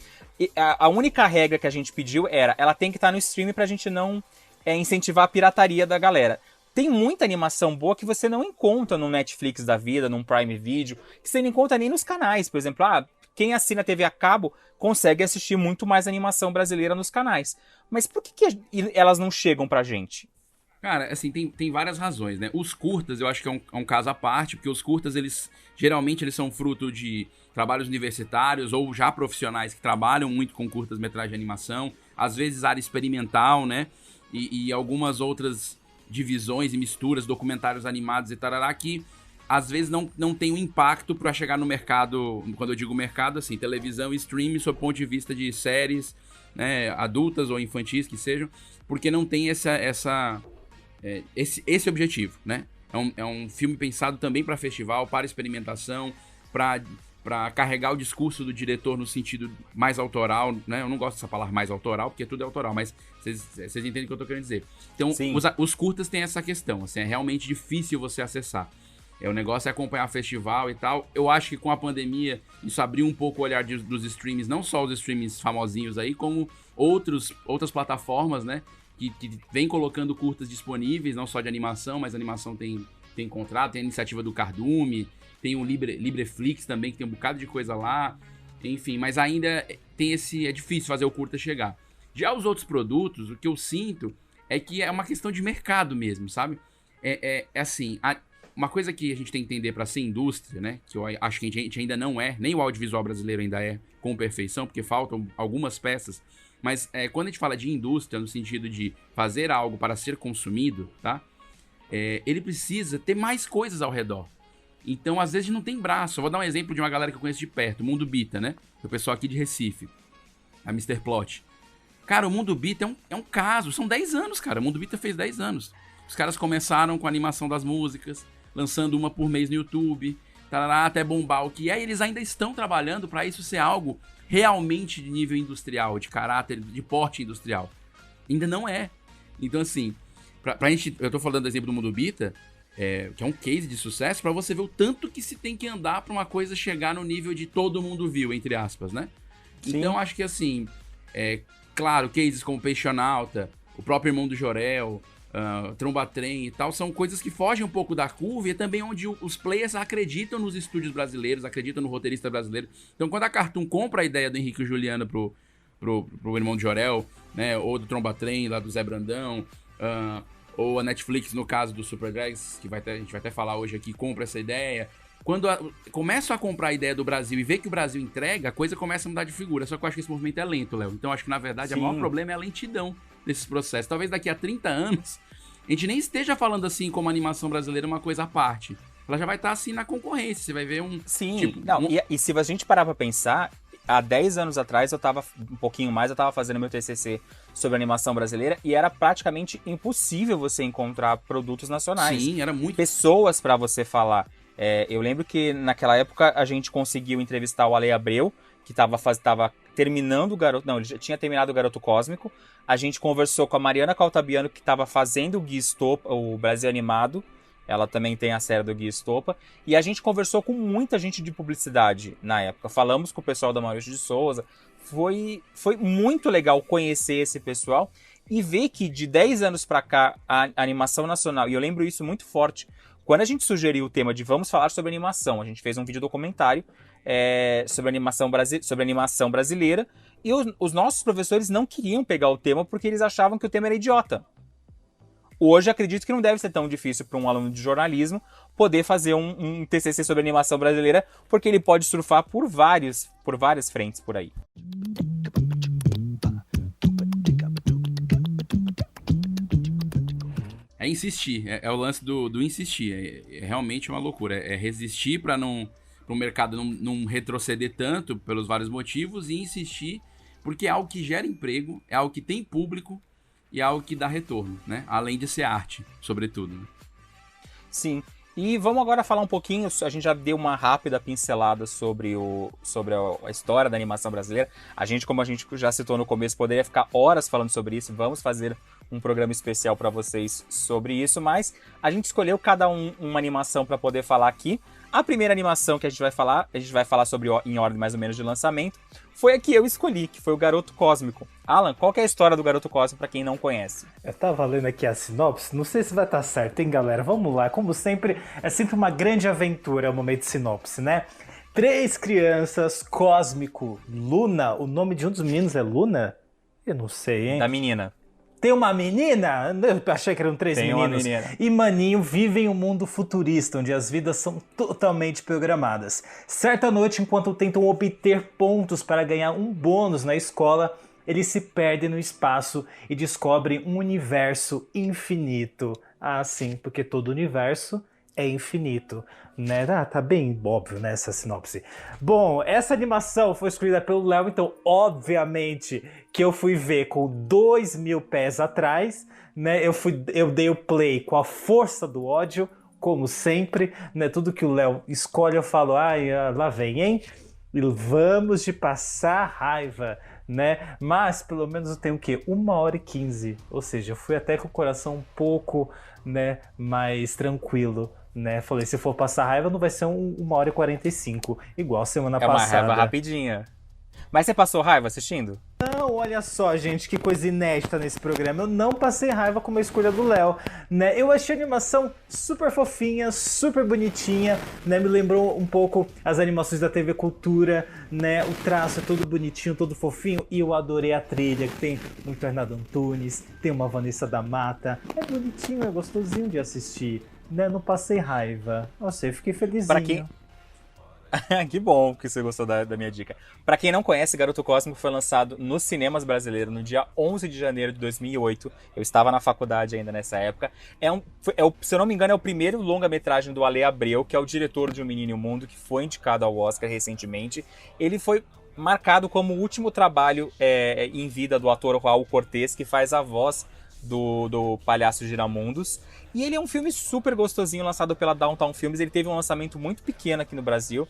a única regra que a gente pediu era, ela tem que estar no stream pra gente não incentivar a pirataria da galera. Tem muita animação boa que você não encontra no Netflix da vida, num Prime Video, que você não encontra nem nos canais. Por exemplo, quem assina TV a cabo consegue assistir muito mais animação brasileira nos canais. Mas por que elas não chegam pra gente? Cara, assim, tem várias razões, né? Os curtas, eu acho que é um caso à parte, porque os curtas, geralmente eles são fruto de trabalhos universitários ou já profissionais que trabalham muito com curtas-metragens de animação, às vezes área experimental, né? E algumas outras divisões e misturas, documentários animados e tarará, que às vezes não tem um impacto para chegar no mercado, quando eu digo mercado, assim, televisão e streaming, sob o ponto de vista de séries, né, adultas ou infantis que sejam, porque não tem esse objetivo, né? É um filme pensado também para festival, para experimentação, para carregar o discurso do diretor no sentido mais autoral, né? Eu não gosto dessa palavra mais autoral, porque tudo é autoral, mas vocês entendem o que eu tô querendo dizer. Então, os curtas têm essa questão, assim, é realmente difícil você acessar. O negócio é acompanhar festival e tal. Eu acho que com a pandemia, isso abriu um pouco o olhar dos streams, não só os streams famosinhos aí, como outras plataformas, né? Que vem colocando curtas disponíveis, não só de animação, mas a animação tem contrato, tem a iniciativa do Cardume, tem o Libreflix também, que tem um bocado de coisa lá, enfim, mas ainda é difícil fazer o curta chegar. Já os outros produtos, o que eu sinto é que é uma questão de mercado mesmo, sabe? Assim, uma coisa que a gente tem que entender para ser indústria, né, que eu acho que a gente ainda não é, nem o audiovisual brasileiro ainda é com perfeição, porque faltam algumas peças. Mas quando a gente fala de indústria, no sentido de fazer algo para ser consumido, tá? Ele precisa ter mais coisas ao redor. Então, às vezes, não tem braço. Eu vou dar um exemplo de uma galera que eu conheço de perto, o Mundo Bita, né? O pessoal aqui de Recife, a Mr. Plot. Cara, o Mundo Bita é um caso. São 10 anos, cara. O Mundo Bita fez 10 anos. Os caras começaram com a animação das músicas, lançando uma por mês no YouTube, tarará, até bombar o que é. E eles ainda estão trabalhando para isso ser algo realmente de nível industrial, de caráter, de porte industrial. Ainda não é. Então, assim, pra gente... Eu tô falando do exemplo do Mundo Bita, que é um case de sucesso, pra você ver o tanto que se tem que andar pra uma coisa chegar no nível de todo mundo viu, entre aspas, né? Sim. Então, acho que, assim, claro, cases como Peixonauta, o próprio Irmão do Jorel, Trombatrem e tal, são coisas que fogem um pouco da curva e é também onde os players acreditam nos estúdios brasileiros, acreditam no roteirista brasileiro. Então, quando a Cartoon compra a ideia do Henrique e Juliana pro Irmão de Jorel, né, ou do Trombatrem, lá do Zé Brandão, ou a Netflix, no caso do Super Drags, que a gente vai até falar hoje aqui, compra essa ideia. Quando começam a comprar a ideia do Brasil e vê que o Brasil entrega, a coisa começa a mudar de figura. Só que eu acho que esse movimento é lento, Léo. Então, acho que, na verdade, o maior problema é a lentidão desses processos. Talvez daqui a 30 anos, a gente nem esteja falando assim como a animação brasileira é uma coisa à parte. Ela já vai estar assim na concorrência. Você vai ver um... Sim, tipo, E se a gente parar pra pensar, há 10 anos atrás, um pouquinho mais, eu tava fazendo meu TCC sobre animação brasileira e era praticamente impossível você encontrar produtos nacionais. Sim, era muito... Pessoas pra você falar. Eu lembro que naquela época a gente conseguiu entrevistar o Ale Abreu, que tava terminando o Garoto... Não, ele já tinha terminado o Garoto Cósmico. A gente conversou com a Mariana Caltabiano, que tava fazendo o Guia Estopa, o Brasil Animado. Ela também tem a série do Guia Estopa. E a gente conversou com muita gente de publicidade na época. Falamos com o pessoal da Maurício de Souza. Foi muito legal conhecer esse pessoal e ver que de 10 anos pra cá, a animação nacional... E eu lembro isso muito forte. Quando a gente sugeriu o tema de vamos falar sobre animação, a gente fez um vídeo documentário sobre animação brasileira, e os nossos professores não queriam pegar o tema porque eles achavam que o tema era idiota. Hoje acredito que não deve ser tão difícil para um aluno de jornalismo poder fazer um TCC sobre animação brasileira, porque ele pode surfar por várias frentes por aí. É insistir, é o lance do insistir, é realmente uma loucura, é resistir para o mercado não retroceder tanto pelos vários motivos e insistir porque é algo que gera emprego, é algo que tem público e é algo que dá retorno, né? Além de ser arte, sobretudo. Né? Sim, E vamos agora falar um pouquinho, a gente já deu uma rápida pincelada sobre a história da animação brasileira. Como a gente já citou no começo, poderia ficar horas falando sobre isso. Vamos fazer um programa especial para vocês sobre isso, mas a gente escolheu cada uma animação para poder falar aqui. A primeira animação que a gente vai falar sobre em ordem mais ou menos de lançamento, foi a que eu escolhi, que foi o Garoto Cósmico. Alan, qual que é a história do Garoto Cósmico para quem não conhece? Eu tava lendo aqui a sinopse, não sei se vai estar certo, hein, galera? Vamos lá, como sempre, é sempre uma grande aventura o momento de sinopse, né? 3 crianças, Cósmico, Luna, o nome de um dos meninos é Luna? Eu não sei, hein? Da menina. Tem uma menina? Eu achei que eram 3 Tem meninos. Uma menina. E Maninho vivem um mundo futurista, onde as vidas são totalmente programadas. Certa noite, enquanto tentam obter pontos para ganhar um bônus na escola, eles se perdem no espaço e descobrem um universo infinito. Ah, sim, porque todo universo é infinito, né? Tá bem óbvio, né, essa sinopse. Bom, essa animação foi escolhida pelo Léo, então, obviamente, que eu fui ver com 2.000 pés atrás, né? Eu dei o play com a força do ódio, como sempre, né? Tudo que o Léo escolhe, eu falo, lá vem, hein? E vamos de passar raiva, né? Mas, pelo menos eu tenho o quê? 1h15, ou seja, eu fui até com o coração um pouco, né, mais tranquilo, né? Falei, se for passar raiva, não vai ser 1h45, igual semana passada. É uma raiva rapidinha. Mas você passou raiva assistindo? Não, olha só, gente, que coisa inédita nesse programa. Eu não passei raiva com a escolha do Léo, né? Eu achei a animação super fofinha, super bonitinha, né? Me lembrou um pouco as animações da TV Cultura, né? O traço é todo bonitinho, todo fofinho. E eu adorei a trilha, que tem um Fernando Antunes, tem uma Vanessa da Mata. É bonitinho, é gostosinho de assistir, né? Não passei raiva. Nossa, eu fiquei felizinho. Pra quem... Que bom que você gostou da minha dica. Pra quem não conhece, Garoto Cósmico foi lançado nos cinemas brasileiros no dia 11 de janeiro de 2008. Eu estava na faculdade ainda nessa época. Se eu não me engano, é o primeiro longa-metragem do Ale Abreu, que é o diretor de Um Menino e um Mundo, que foi indicado ao Oscar recentemente. Ele foi marcado como o último trabalho em vida do ator Raul Cortez, que faz a voz do Palhaço Giramundos. E ele é um filme super gostosinho, lançado pela Downtown Filmes. Ele teve um lançamento muito pequeno aqui no Brasil.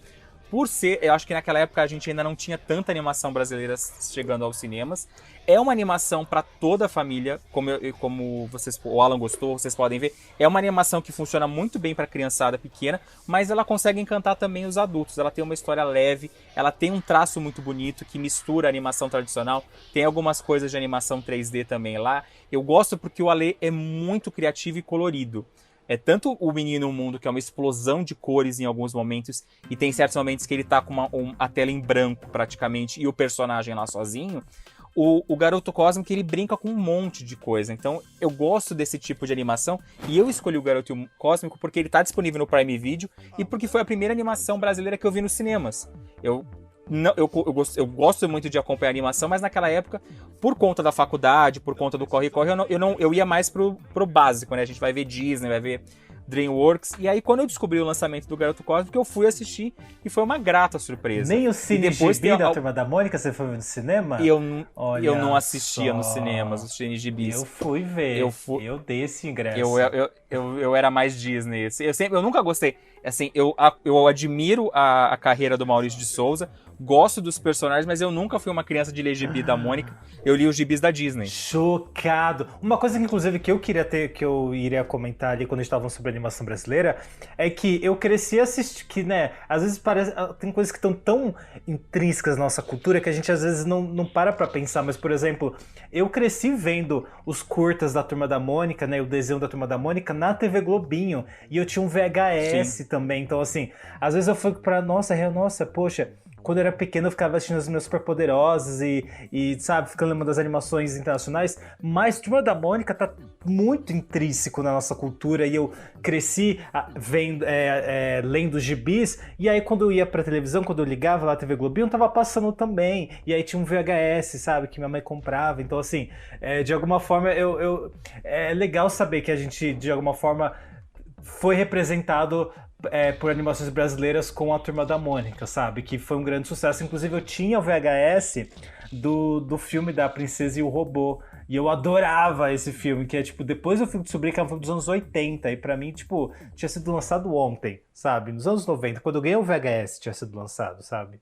Por ser, eu acho que naquela época a gente ainda não tinha tanta animação brasileira chegando aos cinemas. É uma animação para toda a família, como o Alan gostou, vocês podem ver. É uma animação que funciona muito bem para criançada pequena, mas ela consegue encantar também os adultos. Ela tem uma história leve, ela tem um traço muito bonito que mistura a animação tradicional. Tem algumas coisas de animação 3D também lá. Eu gosto porque o Ale é muito criativo e colorido. É tanto o Menino no Mundo, que é uma explosão de cores em alguns momentos, e tem certos momentos que ele tá com a tela em branco praticamente, e o personagem lá sozinho. O Garoto Cósmico, ele brinca com um monte de coisa. Então eu gosto desse tipo de animação, e eu escolhi o Garoto Cósmico porque ele tá disponível no Prime Video, e porque foi a primeira animação brasileira que eu vi nos cinemas. Eu gosto muito de acompanhar animação, mas naquela época, por conta da faculdade, por conta do corre-corre, eu ia mais pro básico, né? A gente vai ver Disney, vai ver DreamWorks. E aí, quando eu descobri o lançamento do Garoto Cósmico, eu fui assistir e foi uma grata surpresa. Nem o Cine Gibi da Turma da Mônica você foi ver no cinema? Eu não assistia nos cinemas, os Cine Gibis. Eu fui ver, eu dei esse ingresso. Eu era mais Disney. Eu nunca gostei. Assim, eu admiro a carreira do Maurício de Souza, gosto dos personagens, mas eu nunca fui uma criança de ler gibi da Mônica. Eu li os gibis da Disney. Chocado. Uma coisa que, inclusive, que eu iria comentar ali quando estavam sobre a animação brasileira, é que eu cresci assistindo, que, né, às vezes tem coisas que estão tão intrínsecas na nossa cultura que a gente às vezes não para pra pensar, mas, por exemplo, eu cresci vendo os curtas da Turma da Mônica, né, o desenho da Turma da Mônica na TV Globinho, e eu tinha um VHS Sim. também, então assim, às vezes eu fui pra, nossa, poxa, quando eu era pequeno eu ficava assistindo os meus Superpoderosos e sabe, ficando lembrando das animações internacionais, mas Turma da Mônica tá muito intrínseco na nossa cultura e eu cresci lendo gibis, e aí quando eu ia pra televisão, quando eu ligava lá a TV Globinho, tava passando também, e aí tinha um VHS, sabe, que minha mãe comprava, então assim, de alguma forma é legal saber que a gente, de alguma forma, foi representado por animações brasileiras com a Turma da Mônica, sabe? Que foi um grande sucesso. Inclusive, eu tinha o VHS do filme da Princesa e o Robô. E eu adorava esse filme, que é tipo, depois eu fui descobrir que era um filme dos anos 80, e pra mim, tipo, tinha sido lançado ontem, sabe? Nos anos 90, quando eu ganhei o VHS, tinha sido lançado, sabe?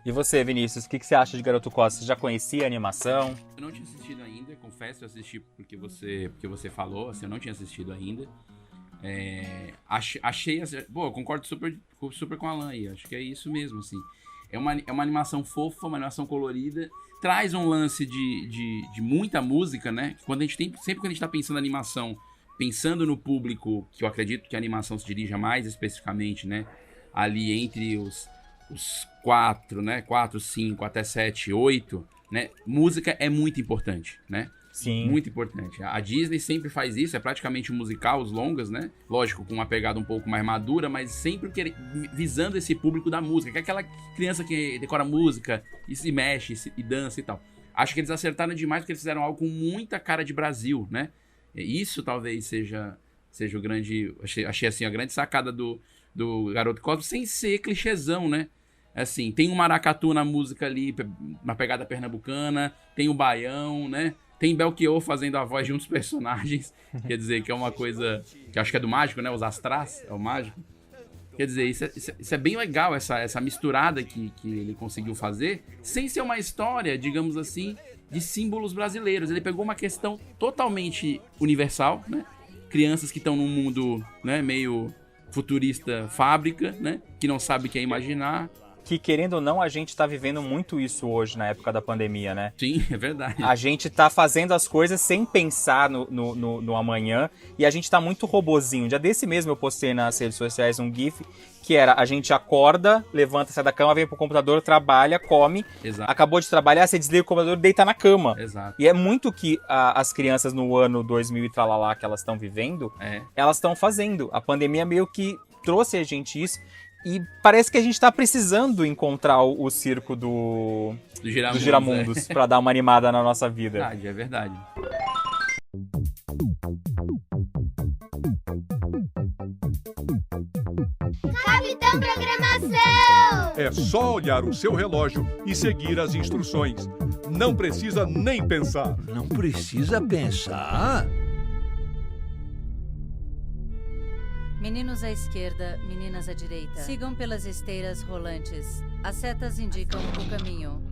E você, Vinícius, o que você acha de Garoto Cosmos? Você já conhecia a animação? Eu não tinha assistido ainda, confesso, eu assisti porque você falou, assim, eu não tinha assistido ainda. Achei, pô, eu concordo super com o Alan aí, acho que é isso mesmo, assim. É uma animação fofa, uma animação colorida, traz um lance de muita música, né? Sempre quando a gente tá pensando em animação, pensando no público, que eu acredito que a animação se dirija mais especificamente, né? Ali entre os 4, né? 4, 5, até 7, 8, né? Música é muito importante, né? Sim. Muito importante. A Disney sempre faz isso, é praticamente um musical, os longas, né? Lógico, com uma pegada um pouco mais madura, mas sempre visando esse público da música, que é aquela criança que decora música e se mexe e dança e tal. Acho que eles acertaram demais porque eles fizeram algo com muita cara de Brasil, né? Isso talvez seja o grande... Achei assim, a grande sacada do Garoto Cosmos, sem ser clichêzão, né? Assim, tem um maracatu na música ali, uma pegada pernambucana, tem o baião, né? Tem Belchior fazendo a voz de um dos personagens, quer dizer, que é uma coisa que acho que é do mágico, né? Os Astrás, é o mágico. Quer dizer, isso é bem legal, essa misturada que ele conseguiu fazer, sem ser uma história, digamos assim, de símbolos brasileiros. Ele pegou uma questão totalmente universal, né? Crianças que estão num mundo, né, meio futurista fábrica, né? Que não sabe o que é imaginar. Que, querendo ou não, a gente tá vivendo muito isso hoje, na época da pandemia, né? Sim, é verdade. A gente tá fazendo as coisas sem pensar no amanhã, e a gente tá muito robozinho. Um dia desse mesmo eu postei nas redes sociais um GIF, que era, a gente acorda, levanta, sai da cama, vem pro computador, trabalha, come, Exato. Acabou de trabalhar, você desliga o computador e deita na cama. Exato. E é muito que as crianças no ano 2000 e tralalá que elas estão vivendo, elas estão fazendo. A pandemia meio que trouxe a gente isso. E parece que a gente tá precisando encontrar o circo do Giramundos pra dar uma animada na nossa vida. É verdade. Capitão Programação! É só olhar o seu relógio e seguir as instruções. Não precisa nem pensar. Não precisa pensar? Meninos à esquerda, meninas à direita. Sigam pelas esteiras rolantes. As setas indicam o caminho.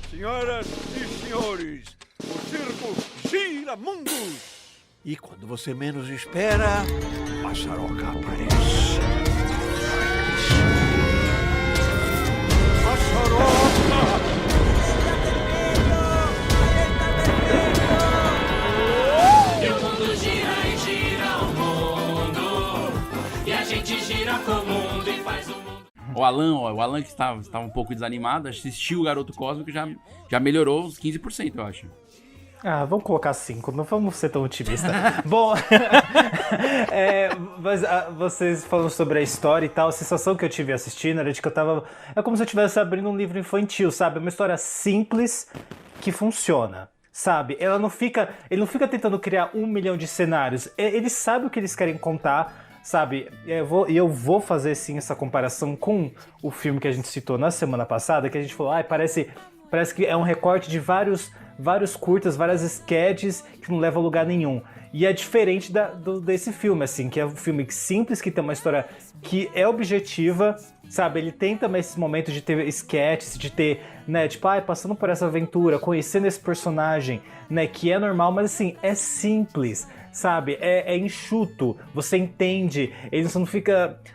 Senhoras e senhores, o circo Giramundos. E quando você menos espera, a Saroca aparece. A Saroca! O Alan que estava um pouco desanimado, assistiu o Garoto Cósmico e já melhorou uns 15%, eu acho. Vamos colocar 5, não vamos ser tão otimistas. Bom, mas vocês falando sobre a história e tal, a sensação que eu tive assistindo era de que eu tava... É como se eu estivesse abrindo um livro infantil, sabe? É uma história simples que funciona, sabe? Ele não fica tentando criar 1 milhão de cenários. Ele sabe o que eles querem contar, sabe? Eu vou fazer sim essa comparação com o filme que a gente citou na semana passada, que a gente falou, parece que é um recorte de vários curtas, várias sketches que não levam a lugar nenhum. E é diferente desse filme, assim, que é um filme simples, que tem uma história que é objetiva, sabe? Ele tem também esses momentos de ter sketches, de ter, né, tipo, passando por essa aventura, conhecendo esse personagem, né, que é normal, mas assim, é simples, sabe? É enxuto, você entende,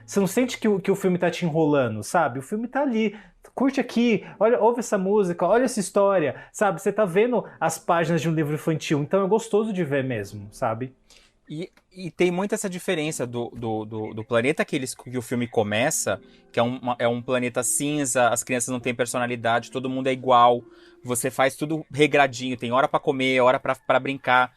você não sente que o filme tá te enrolando, sabe? O filme tá ali, curte aqui, olha, ouve essa música, olha essa história, sabe? Você tá vendo as páginas de um livro infantil, então é gostoso de ver mesmo, sabe? E tem muito essa diferença do planeta que o filme começa, que é um planeta cinza, as crianças não têm personalidade, todo mundo é igual, você faz tudo regradinho, tem hora pra comer, hora pra brincar,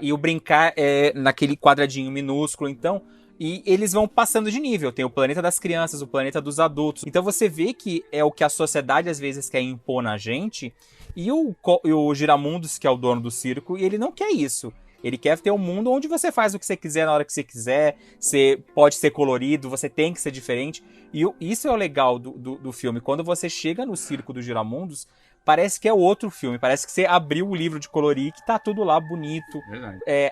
e o brincar é naquele quadradinho minúsculo, então... E eles vão passando de nível. Tem o planeta das crianças, o planeta dos adultos. Então você vê que é o que a sociedade às vezes quer impor na gente. E o Giramundos, que é o dono do circo, ele não quer isso. Ele quer ter um mundo onde você faz o que você quiser na hora que você quiser, você pode ser colorido, você tem que ser diferente. E isso é o legal do filme. Quando você chega no circo do Giramundos, parece que é outro filme. Parece que você abriu o livro de colorir, que tá tudo lá bonito.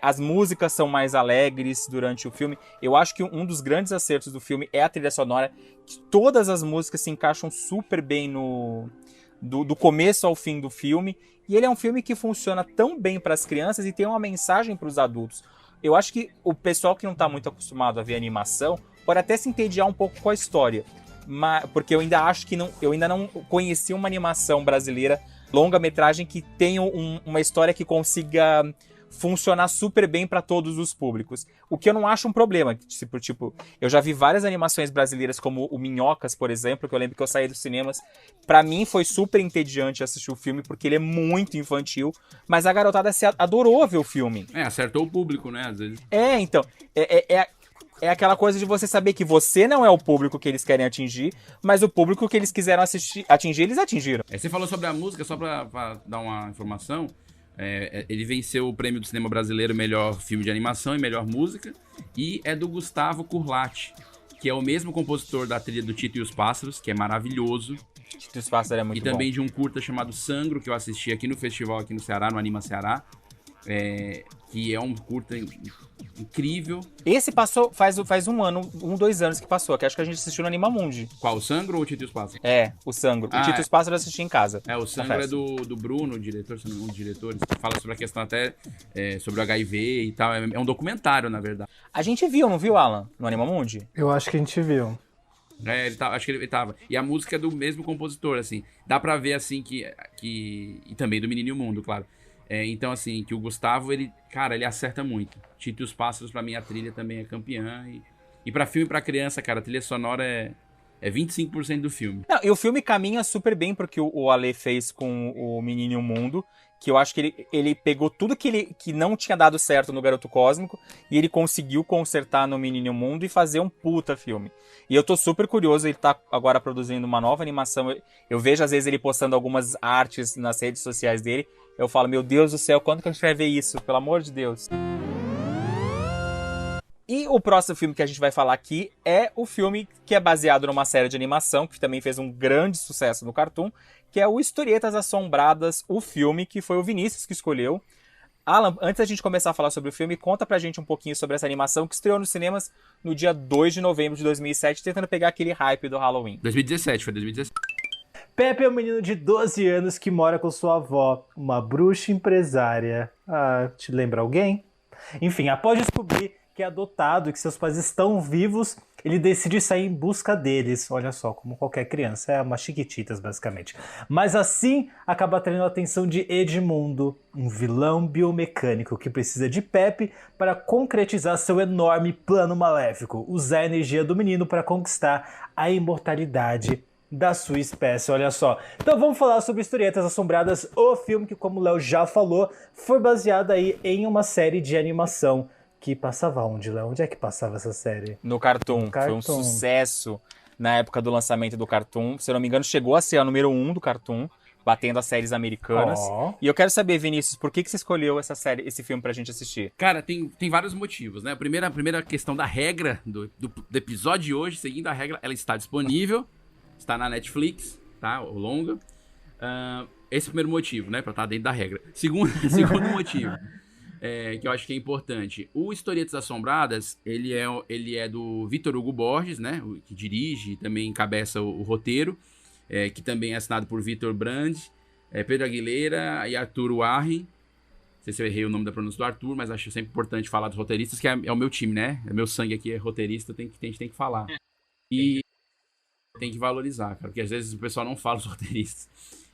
As músicas são mais alegres durante o filme. Eu acho que um dos grandes acertos do filme é a trilha sonora, que todas as músicas se encaixam super bem do começo ao fim do filme. E ele é um filme que funciona tão bem para as crianças e tem uma mensagem para os adultos. Eu acho que o pessoal que não está muito acostumado a ver animação pode até se entediar um pouco com a história, porque eu ainda acho que eu ainda não conheci uma animação brasileira longa-metragem que tenha uma história que consiga funcionar super bem para todos os públicos. O que eu não acho um problema. Tipo, eu já vi várias animações brasileiras, como o Minhocas, por exemplo, que eu lembro que eu saí dos cinemas. Pra mim foi super entediante assistir o filme, porque ele é muito infantil, mas a garotada adorou ver o filme. Acertou o público, né, às vezes. Então, é aquela coisa de você saber que você não é o público que eles querem atingir, mas o público que eles quiseram atingir, eles atingiram. Você falou sobre a música, só pra dar uma informação. Ele venceu o prêmio do cinema brasileiro melhor filme de animação e melhor música, e é do Gustavo Kurlat, que é o mesmo compositor da trilha do Tito e os Pássaros, que é maravilhoso. Tito e os Pássaros é muito bom. E também de um curta chamado Sangro, que eu assisti aqui no festival aqui no Ceará, no Anima Ceará, que é um curta incrível. Esse passou faz 2 anos que passou, que acho que a gente assistiu no Animamundi. Qual, o Sangro ou o Tito e os Pássaros? O Sangro. O Tito e os Pássaros eu assisti em casa. O Sangro é do Bruno, o diretor, um dos diretores, que fala sobre a questão até sobre o HIV e tal. É um documentário, na verdade. A gente viu, não viu, Alan? No Animamundi? Eu acho que a gente viu. Acho que ele tava. E a música é do mesmo compositor, assim. Dá pra ver, assim, que e também do Menino e o Mundo, claro. Então, assim, que o Gustavo, ele acerta muito. Tito e os Pássaros, pra mim, a trilha também é campeã. E pra filme e pra criança, cara, a trilha sonora é 25% do filme. Não, e o filme caminha super bem porque o Ale fez com o Menino e o Mundo, que eu acho que ele pegou tudo que não tinha dado certo no Garoto Cósmico e ele conseguiu consertar no Menino e o Mundo e fazer um puta filme. E eu tô super curioso, ele tá agora produzindo uma nova animação. Eu vejo, às vezes, ele postando algumas artes nas redes sociais dele. Eu falo, meu Deus do céu, quando que a gente vai ver isso? Pelo amor de Deus. E o próximo filme que a gente vai falar aqui é o filme que é baseado numa série de animação, que também fez um grande sucesso no Cartoon, que é o Historietas Assombradas, o filme que foi o Vinícius que escolheu. Alan, antes da gente começar a falar sobre o filme, conta pra gente um pouquinho sobre essa animação que estreou nos cinemas no dia 2 de novembro de 2007, tentando pegar aquele hype do Halloween. 2017, foi 2017. Pepe é um menino de 12 anos que mora com sua avó, uma bruxa empresária. Te lembra alguém? Enfim, após descobrir que é adotado e que seus pais estão vivos, ele decide sair em busca deles. Olha só, como qualquer criança, é uma Chiquititas, basicamente. Mas assim, acaba atraindo a atenção de Edmundo, um vilão biomecânico que precisa de Pepe para concretizar seu enorme plano maléfico, usar a energia do menino para conquistar a imortalidade da sua espécie, olha só. Então vamos falar sobre Historietas Assombradas, o filme que, como o Léo já falou, foi baseado aí em uma série de animação que passava onde, Léo? Onde é que passava essa série? No Cartoon. Foi um sucesso na época do lançamento do Cartoon. Se eu não me engano, chegou a ser a número 1 do Cartoon, batendo as séries americanas. E eu quero saber, Vinícius, por que você escolheu esse filme pra gente assistir? Cara, tem vários motivos, né? A primeira questão da regra do episódio de hoje, seguindo a regra, ela está disponível. Está na Netflix, tá? O longa. Esse é o primeiro motivo, né? Pra estar dentro da regra. Segundo motivo, que eu acho que é importante. O Historietas Assombradas, ele é do Victor Hugo Borges, né? Que dirige e também encabeça o roteiro. Que também é assinado por Vitor Brand, Pedro Aguilera e Arthur Warren. Não sei se eu errei o nome da pronúncia do Arthur, mas acho sempre importante falar dos roteiristas, que é o meu time, né? É meu sangue aqui, é roteirista, a gente tem que falar. E tem que valorizar, cara, porque às vezes o pessoal não fala os roteiristas.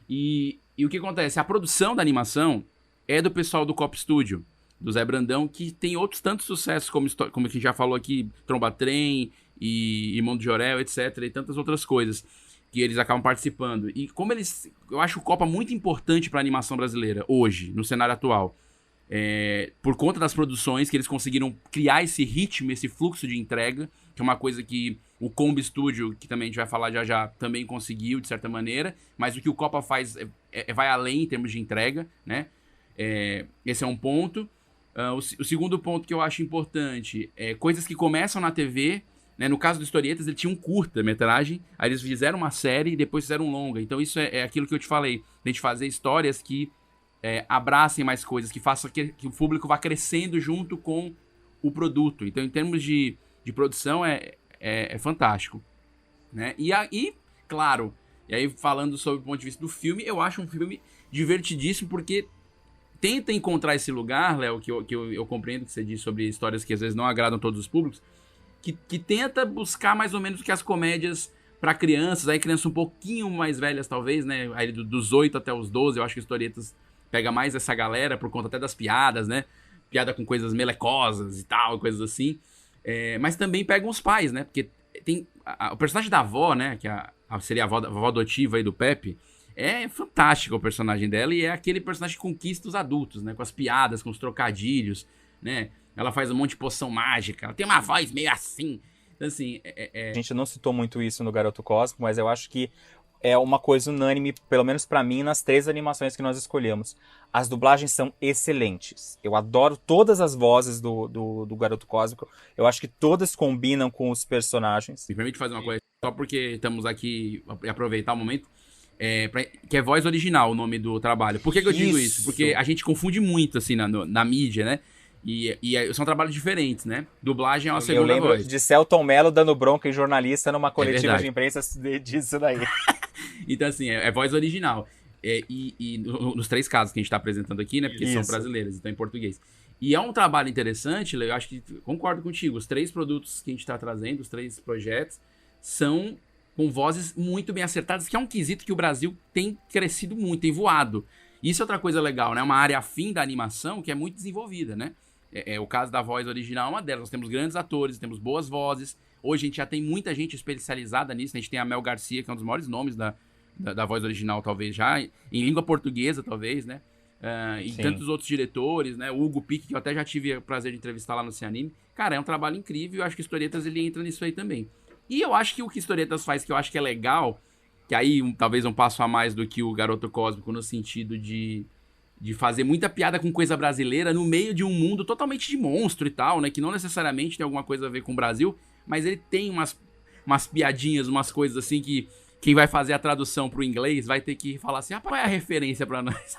E o que acontece? A produção da animação é do pessoal do Cop Studio, do Zé Brandão, que tem outros tantos sucessos, como a gente já falou aqui, Tromba Trem e Irmão de Jorel, etc, e tantas outras coisas que eles acabam participando. E como eu acho o Copa muito importante para a animação brasileira hoje, no cenário atual. Por conta das produções que eles conseguiram criar esse ritmo, esse fluxo de entrega, que é uma coisa que o Combi Studio, que também a gente vai falar já, também conseguiu, de certa maneira, mas o que o Copa faz vai além em termos de entrega, né? Esse é um ponto. O segundo ponto que eu acho importante é coisas que começam na TV, né? No caso do Historietas, ele tinha um curta-metragem, aí eles fizeram uma série e depois fizeram um longa. Então isso é aquilo que eu te falei, a gente fazer histórias que abracem mais coisas, que façam que o público vá crescendo junto com o produto. Então, em termos de produção, é fantástico. Né? E aí, claro, e aí falando sobre o ponto de vista do filme, eu acho um filme divertidíssimo, porque tenta encontrar esse lugar, Léo, que eu compreendo que você diz sobre histórias que às vezes não agradam todos os públicos, que tenta buscar mais ou menos que as comédias para crianças, aí crianças um pouquinho mais velhas talvez, né, aí dos 8 até os 12, eu acho que Historietas pega mais essa galera por conta até das piadas, né, piada com coisas melecosas e tal, coisas assim, mas também pegam os pais, né, porque tem o personagem da avó, né, que seria a avó adotiva aí do Pepe. É fantástico o personagem dela, e é aquele personagem que conquista os adultos, né? Com as piadas, com os trocadilhos, né? Ela faz um monte de poção mágica, ela tem uma voz meio assim. Então, assim, A gente não citou muito isso no Garoto Cósmico, mas eu acho que é uma coisa unânime, pelo menos pra mim, nas 3 animações que nós escolhemos. As dublagens são excelentes. Eu adoro todas as vozes do Garoto Cósmico. Eu acho que todas combinam com os personagens. Me permite fazer uma coisa, só porque estamos aqui e aproveitar o momento. Que é voz original o nome do trabalho. Por que eu digo isso? Porque a gente confunde muito, assim, na mídia, né? E são trabalhos diferentes, né? Dublagem é uma segunda voz. Eu lembro de Celton Mello dando bronca em jornalista numa coletiva de imprensa disso daí. Então, assim, é voz original. Nos 3 casos que a gente tá apresentando aqui, né? Porque são brasileiras, então em português. E é um trabalho interessante, eu acho que concordo contigo. Os 3 produtos que a gente tá trazendo, os 3 projetos, são com vozes muito bem acertadas, que é um quesito que o Brasil tem crescido muito, tem voado. Isso é outra coisa legal, né? Uma área afim da animação que é muito desenvolvida, né? O caso da voz original é uma delas. Nós temos grandes atores, temos boas vozes. Hoje a gente já tem muita gente especializada nisso, né? A gente tem a Mel Garcia, que é um dos maiores nomes da voz original, talvez já, em língua portuguesa, talvez, né? E tantos outros diretores, né? O Hugo Pique, que eu até já tive o prazer de entrevistar lá no Cianime. Cara, é um trabalho incrível, eu acho que Historietas ele entra nisso aí também. E eu acho que o que Historietas faz, que eu acho que é legal, que aí talvez um passo a mais do que o Garoto Cósmico, no sentido de fazer muita piada com coisa brasileira no meio de um mundo totalmente de monstro e tal, né? Que não necessariamente tem alguma coisa a ver com o Brasil, mas ele tem umas piadinhas, umas coisas assim que quem vai fazer a tradução pro inglês vai ter que falar assim, qual é a referência pra nós?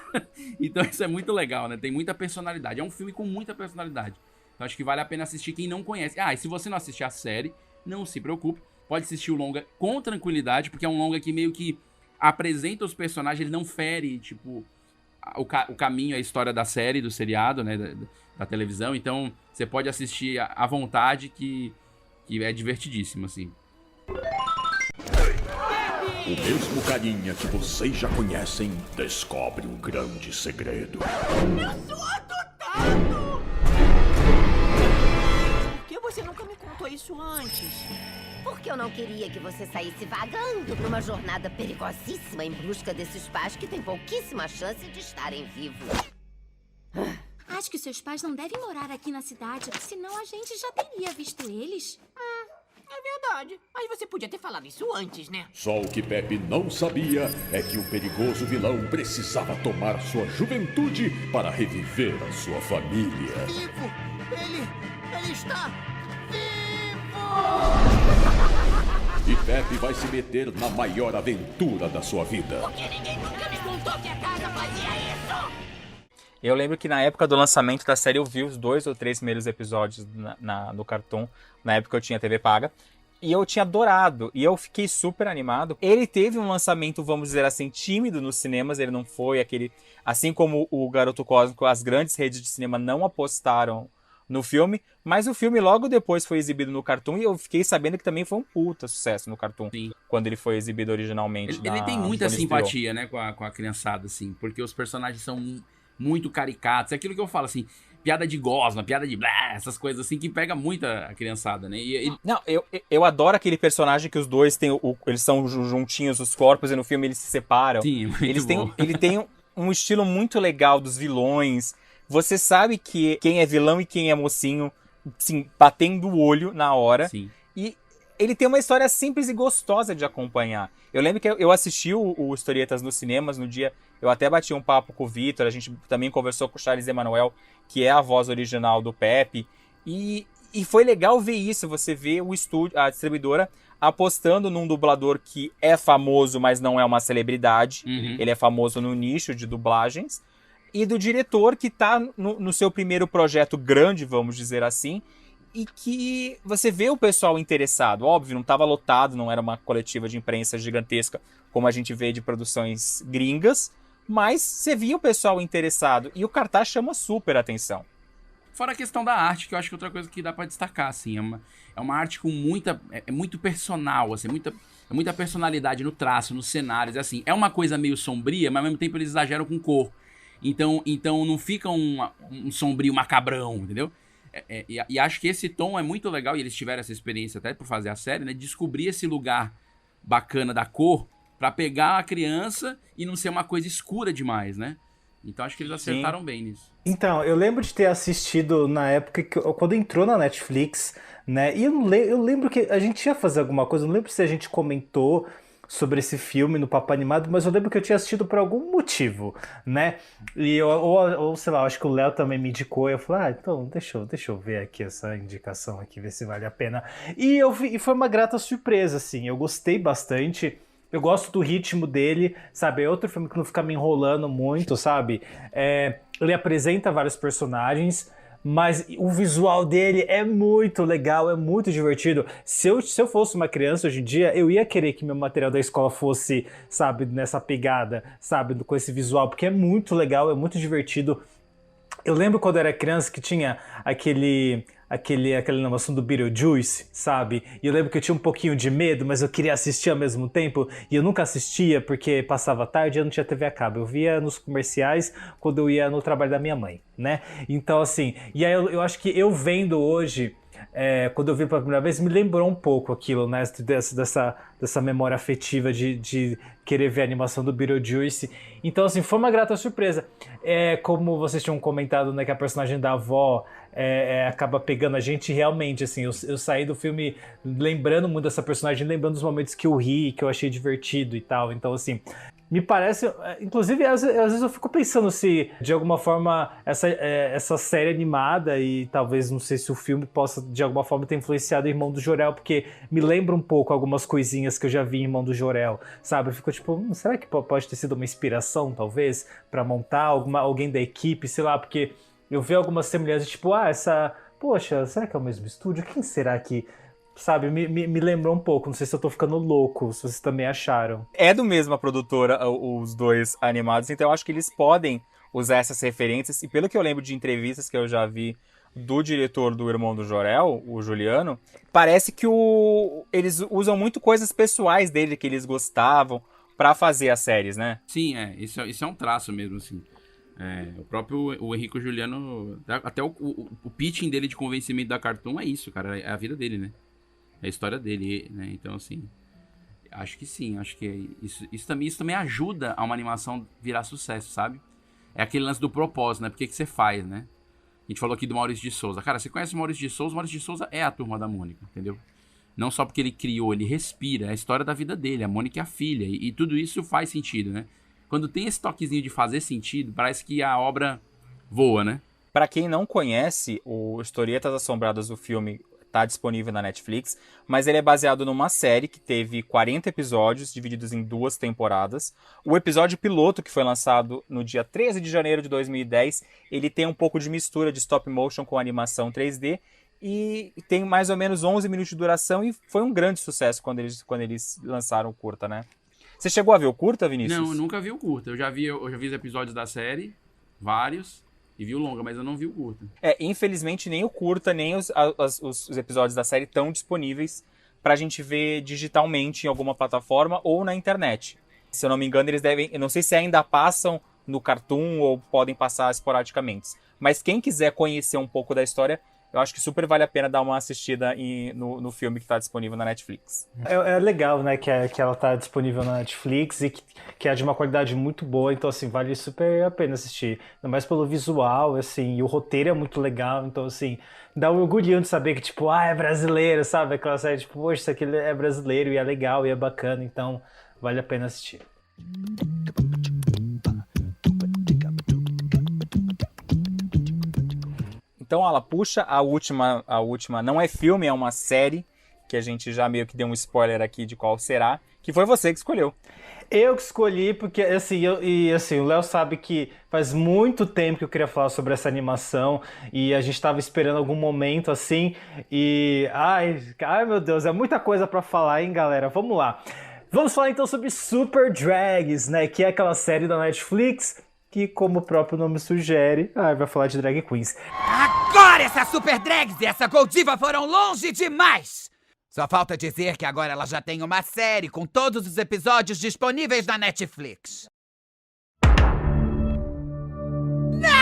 Então isso é muito legal, né? Tem muita personalidade. É um filme com muita personalidade. Então acho que vale a pena assistir quem não conhece. E se você não assistir a série, não se preocupe, pode assistir o longa com tranquilidade, porque é um longa que meio que apresenta os personagens, ele não fere, tipo, o caminho, a história da série, do seriado, né, da televisão. Então, você pode assistir à vontade, que é divertidíssimo, assim. O mesmo carinha que vocês já conhecem descobre um grande segredo. Eu sou adotado! Por que você nunca me contou isso antes? Porque eu não queria que você saísse vagando para uma jornada perigosíssima em busca desses pais que têm pouquíssima chance de estarem vivos. Acho que seus pais não devem morar aqui na cidade, senão a gente já teria visto eles. É verdade, mas você podia ter falado isso antes, né? Só o que Pepe não sabia é que o perigoso vilão precisava tomar sua juventude para reviver a sua família. Vivo! Ele está vivo! E Pepe vai se meter na maior aventura da sua vida. Porque ninguém nunca me contou que a casa fazia isso! Eu lembro que na época do lançamento da série eu vi os 2 ou 3 primeiros episódios no Cartoon. Na época eu tinha TV paga. E eu tinha adorado. E eu fiquei super animado. Ele teve um lançamento, vamos dizer assim, tímido nos cinemas. Ele não foi aquele... Assim como o Garoto Cósmico, as grandes redes de cinema não apostaram no filme. Mas o filme logo depois foi exibido no Cartoon. E eu fiquei sabendo que também foi um puta sucesso no Cartoon. Sim. Quando ele foi exibido originalmente. Ele tem muita simpatia, né, com a criançada, assim. Porque os personagens são muito caricatos. É aquilo que eu falo, assim... Piada de gosma, piada de blá, essas coisas assim que pega muito a criançada, né? Não, eu adoro aquele personagem que os dois têm, eles são juntinhos os corpos e no filme eles se separam. Sim, muito ele tem um estilo muito legal dos vilões. Você sabe que quem é vilão e quem é mocinho, sim, batendo o olho na hora. Sim. E ele tem uma história simples e gostosa de acompanhar. Eu lembro que eu assisti o Historietas nos cinemas no dia... Eu até bati um papo com o Vitor, a gente também conversou com o Charles Emanuel. que é a voz original do Pepe. E foi legal ver isso, você vê o estúdio, a distribuidora apostando num dublador que é famoso, mas não é uma celebridade. Ele é famoso no nicho de dublagens. E do diretor que tá no seu primeiro projeto grande, vamos dizer assim, e que você vê o pessoal interessado. Óbvio, não estava lotado, não era uma coletiva de imprensa gigantesca como a gente vê de produções gringas, mas você via o pessoal interessado e o cartaz chama super atenção. Fora a questão da arte, que eu acho que é outra coisa que dá pra destacar, assim, é uma arte com muita, é muito personal, assim, muita personalidade no traço, nos cenários, assim, é uma coisa meio sombria, mas ao mesmo tempo eles exageram com cor, então não fica um sombrio macabrão, entendeu? E acho que esse tom é muito legal, e eles tiveram essa experiência até por fazer a série, né, descobrir esse lugar bacana da cor, pra pegar a criança e não ser uma coisa escura demais, né? Então acho que eles acertaram bem nisso. Então, eu lembro de ter assistido na época quando entrou na Netflix, né? E eu lembro que a gente ia fazer alguma coisa, eu não lembro se a gente comentou sobre esse filme no Papo Animado, mas eu lembro que eu tinha assistido por algum motivo, né? E ou sei lá, acho que o Léo também me indicou, e eu falei, então deixa eu ver aqui essa indicação aqui, ver se vale a pena. E eu vi, e foi uma grata surpresa, assim, eu gostei bastante. Eu gosto do ritmo dele, sabe? É outro filme que não fica me enrolando muito, sabe? Ele apresenta vários personagens, mas o visual dele é muito legal, é muito divertido. Se eu fosse uma criança hoje em dia, eu ia querer que meu material da escola fosse, sabe, nessa pegada, sabe? Com esse visual, porque é muito legal, é muito divertido. Eu lembro quando eu era criança que tinha aquela animação do Beetlejuice, sabe? E eu lembro que eu tinha um pouquinho de medo, mas eu queria assistir ao mesmo tempo. E eu nunca assistia porque passava tarde e eu não tinha TV a cabo. Eu via nos comerciais quando eu ia no trabalho da minha mãe, né? Então, assim... E aí eu acho que eu vendo hoje... quando eu vi pela primeira vez, me lembrou um pouco aquilo, né? Dessa memória afetiva de querer ver a animação do Beetlejuice. Então, assim, foi uma grata surpresa. Como vocês tinham comentado, né? Que a personagem da avó acaba pegando a gente realmente, assim. Eu saí do filme lembrando muito dessa personagem, lembrando dos momentos que eu ri, que eu achei divertido e tal. Então, assim... Me parece, inclusive, às vezes eu fico pensando se, de alguma forma, essa série animada e talvez, não sei se o filme possa, de alguma forma, ter influenciado Irmão do Jorel, porque me lembra um pouco algumas coisinhas que eu já vi em Irmão do Jorel, sabe? Eu fico tipo, será que pode ter sido uma inspiração, talvez, pra montar alguém da equipe, sei lá, porque eu vi algumas semelhanças, tipo, poxa, será que é o mesmo estúdio? Quem será que... Sabe, me lembrou um pouco, não sei se eu tô ficando louco, se vocês também acharam. É do mesma produtora os dois animados, então eu acho que eles podem usar essas referências, e pelo que eu lembro de entrevistas que eu já vi do diretor do Irmão do Jorel, o Juliano, parece que eles usam muito coisas pessoais dele, que eles gostavam, pra fazer as séries, né? Sim, isso é um traço mesmo, assim. O próprio o Henrico Juliano, até o pitching dele de convencimento da Cartoon é isso, cara, é a vida dele, né? É a história dele, né? Então, assim, acho que sim, acho que isso também ajuda a uma animação virar sucesso, sabe? É aquele lance do propósito, né? Por que você faz, né? A gente falou aqui do Maurício de Souza. Cara, você conhece o Maurício de Souza? O Maurício de Souza é a Turma da Mônica, entendeu? Não só porque ele criou, ele respira, é a história da vida dele, a Mônica é a filha, e tudo isso faz sentido, né? Quando tem esse toquezinho de fazer sentido, parece que a obra voa, né? Pra quem não conhece, o Historietas Assombradas do filme tá disponível na Netflix, mas ele é baseado numa série que teve 40 episódios, divididos em 2 temporadas. O episódio piloto, que foi lançado no dia 13 de janeiro de 2010, ele tem um pouco de mistura de stop motion com animação 3D, e tem mais ou menos 11 minutos de duração, e foi um grande sucesso quando eles lançaram o curta, né? Você chegou a ver o curta, Vinícius? Não, eu nunca vi o curta. Eu já vi os episódios da série, vários, e vi o longa, mas eu não vi o curta. Infelizmente nem o curta, nem os episódios da série estão disponíveis pra gente ver digitalmente em alguma plataforma ou na internet. Se eu não me engano, eles devem... Eu não sei se ainda passam no Cartoon ou podem passar esporadicamente. Mas quem quiser conhecer um pouco da história, eu acho que super vale a pena dar uma assistida no filme que está disponível na Netflix. É legal, né, que ela está disponível na Netflix e que é de uma qualidade muito boa, então, assim, vale super a pena assistir. Ainda mais pelo visual, assim, e o roteiro é muito legal, então, assim, dá um orgulho de saber que, tipo, é brasileiro, sabe? Aquela série, tipo, poxa, isso aqui é brasileiro e é legal e é bacana, então vale a pena assistir. Então, Ala, puxa a última não é filme, é uma série, que a gente já meio que deu um spoiler aqui de qual será, que foi você que escolheu. Eu que escolhi, porque assim, o Léo sabe que faz muito tempo que eu queria falar sobre essa animação e a gente tava esperando algum momento assim e... Ai meu Deus, é muita coisa pra falar, hein, galera? Vamos lá. Vamos falar então sobre Super Drags, né? Que é aquela série da Netflix que, como o próprio nome sugere, vai falar de drag queens. Agora essa Super Drags e essa Goldiva foram longe demais! Só falta dizer que agora ela já tem uma série com todos os episódios disponíveis na Netflix. Não!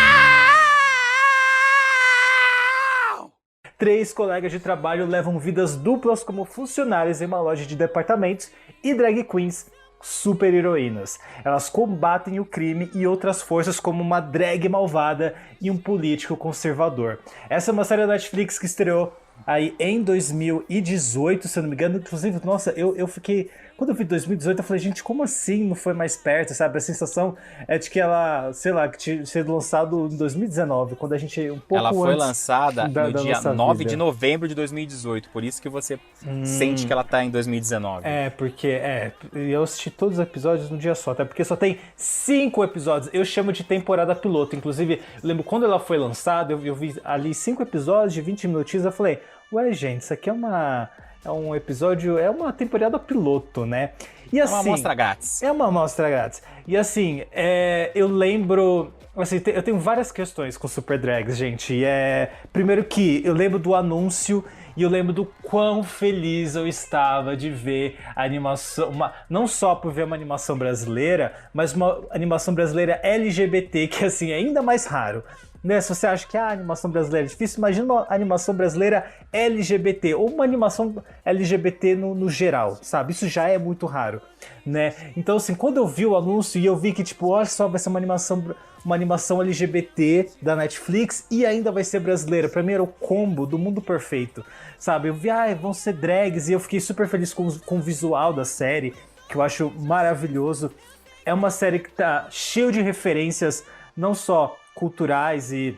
3 colegas de trabalho levam vidas duplas como funcionários em uma loja de departamentos e drag queens super heroínas. Elas combatem o crime e outras forças como uma drag malvada e um político conservador. Essa é uma série da Netflix que estreou aí em 2018, se eu não me engano. Inclusive, nossa, eu fiquei... Quando eu vi 2018, eu falei, gente, como assim não foi mais perto, sabe? A sensação é de que ela, sei lá, que tinha sido lançado em 2019, quando a gente um pouco ela foi antes lançada no dia 9 de novembro de 2018, por isso que você sente que ela tá em 2019. Porque eu assisti todos os episódios num dia só, até porque só tem 5 episódios. Eu chamo de temporada piloto. Inclusive, eu lembro quando ela foi lançada, eu vi ali 5 episódios de 20 minutinhos, eu falei, ué, gente, isso aqui é um episódio, é uma temporada piloto, né? E assim, é uma amostra grátis. É uma amostra grátis. E assim, eu lembro... Assim, eu tenho várias questões com Super Drags, gente. Primeiro que eu lembro do anúncio e eu lembro do quão feliz eu estava de ver a animação... não só por ver uma animação brasileira, mas uma animação brasileira LGBT, que assim, é ainda mais raro. Né? Se você acha que a animação brasileira é difícil, imagina uma animação brasileira LGBT, ou uma animação LGBT no geral, sabe? Isso já é muito raro, né? Então, assim, quando eu vi o anúncio e eu vi que, tipo, olha só, vai ser uma animação LGBT da Netflix e ainda vai ser brasileira. Pra mim era o combo do mundo perfeito, sabe? Eu vi, vão ser drags, e eu fiquei super feliz com o visual da série, que eu acho maravilhoso. É uma série que tá cheio de referências, não só culturais e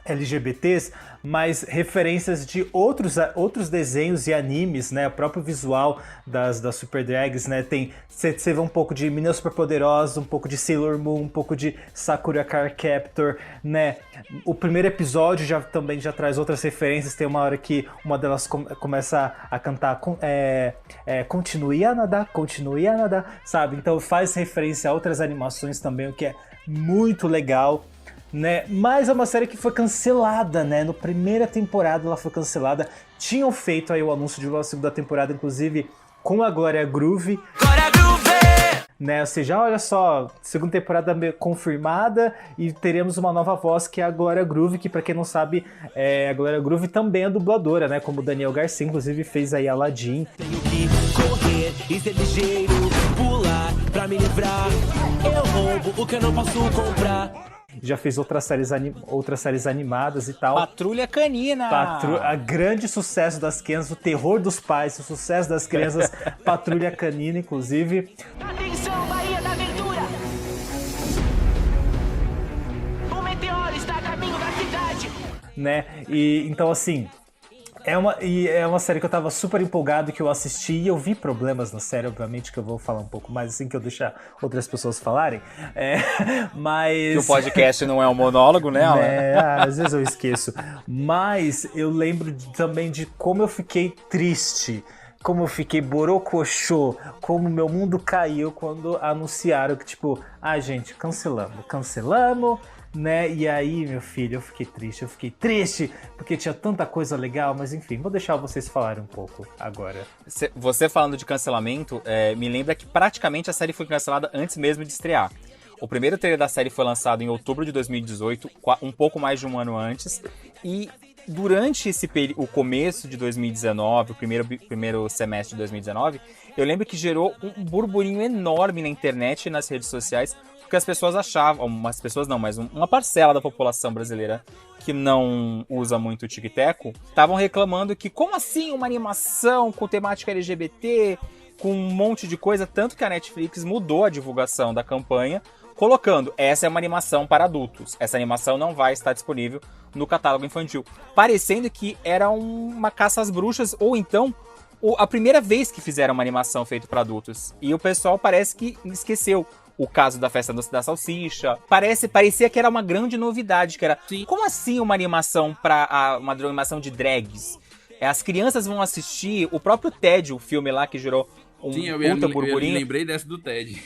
LGBTs, mas referências de outros desenhos e animes, né? O próprio visual das Super Drags, né? Você vê um pouco de Meninas Superpoderosas, um pouco de Sailor Moon, um pouco de Sakura Card Captor, né? O primeiro episódio também já traz outras referências. Tem uma hora que uma delas começa a cantar continue a nadar, sabe? Então faz referência a outras animações também, o que é muito legal, né? Mas é uma série que foi cancelada, né? Na primeira temporada ela foi cancelada. Tinham feito aí o anúncio de uma segunda temporada, inclusive com a Glória Groove. Né? Ou seja, olha só, segunda temporada confirmada e teremos uma nova voz que é a Glória Groove, que pra quem não sabe, a Glória Groove também é dubladora, né? Como o Daniel Garcia, inclusive, fez aí Aladdin. Tenho que correr e ser ligeiro, pular pra me livrar. Eu roubo o que eu não posso comprar. Já fez outras séries animadas e tal. Patrulha Canina! A grande sucesso das crianças, o terror dos pais, o sucesso das crianças, Patrulha Canina, inclusive. Atenção, Bahia da Aventura! Um meteoro está a caminho da cidade! Né? E então, assim... É uma série que eu tava super empolgado, que eu assisti, e eu vi problemas na série, obviamente, que eu vou falar um pouco mais assim, que eu deixar outras pessoas falarem. Mas... Que o podcast não é um monólogo, né, Alan? Às vezes eu esqueço. Mas eu lembro também de como eu fiquei triste, como eu fiquei borocochô, como meu mundo caiu quando anunciaram que, tipo, gente, cancelamos, né? E aí, meu filho, eu fiquei triste, porque tinha tanta coisa legal, mas enfim, vou deixar vocês falarem um pouco agora. Você falando de cancelamento, me lembra que praticamente a série foi cancelada antes mesmo de estrear. O primeiro trailer da série foi lançado em outubro de 2018, um pouco mais de um ano antes, e durante o começo de 2019, o primeiro semestre de 2019, eu lembro que gerou um burburinho enorme na internet e nas redes sociais, porque as pessoas achavam, uma parcela da população brasileira que não usa muito o Tic-Teco, estavam reclamando que como assim uma animação com temática LGBT, com um monte de coisa, tanto que a Netflix mudou a divulgação da campanha, colocando, essa é uma animação para adultos. Essa animação não vai estar disponível no catálogo infantil. Parecendo que era uma caça às bruxas, ou então a primeira vez que fizeram uma animação feita para adultos. E o pessoal parece que esqueceu o caso da festa da salsicha. Parecia que era uma grande novidade, que era... Sim. Como assim uma animação uma animação de drags? As crianças vão assistir o próprio Ted, o filme lá que gerou puta burburinho. Eu lembrei dessa do Ted.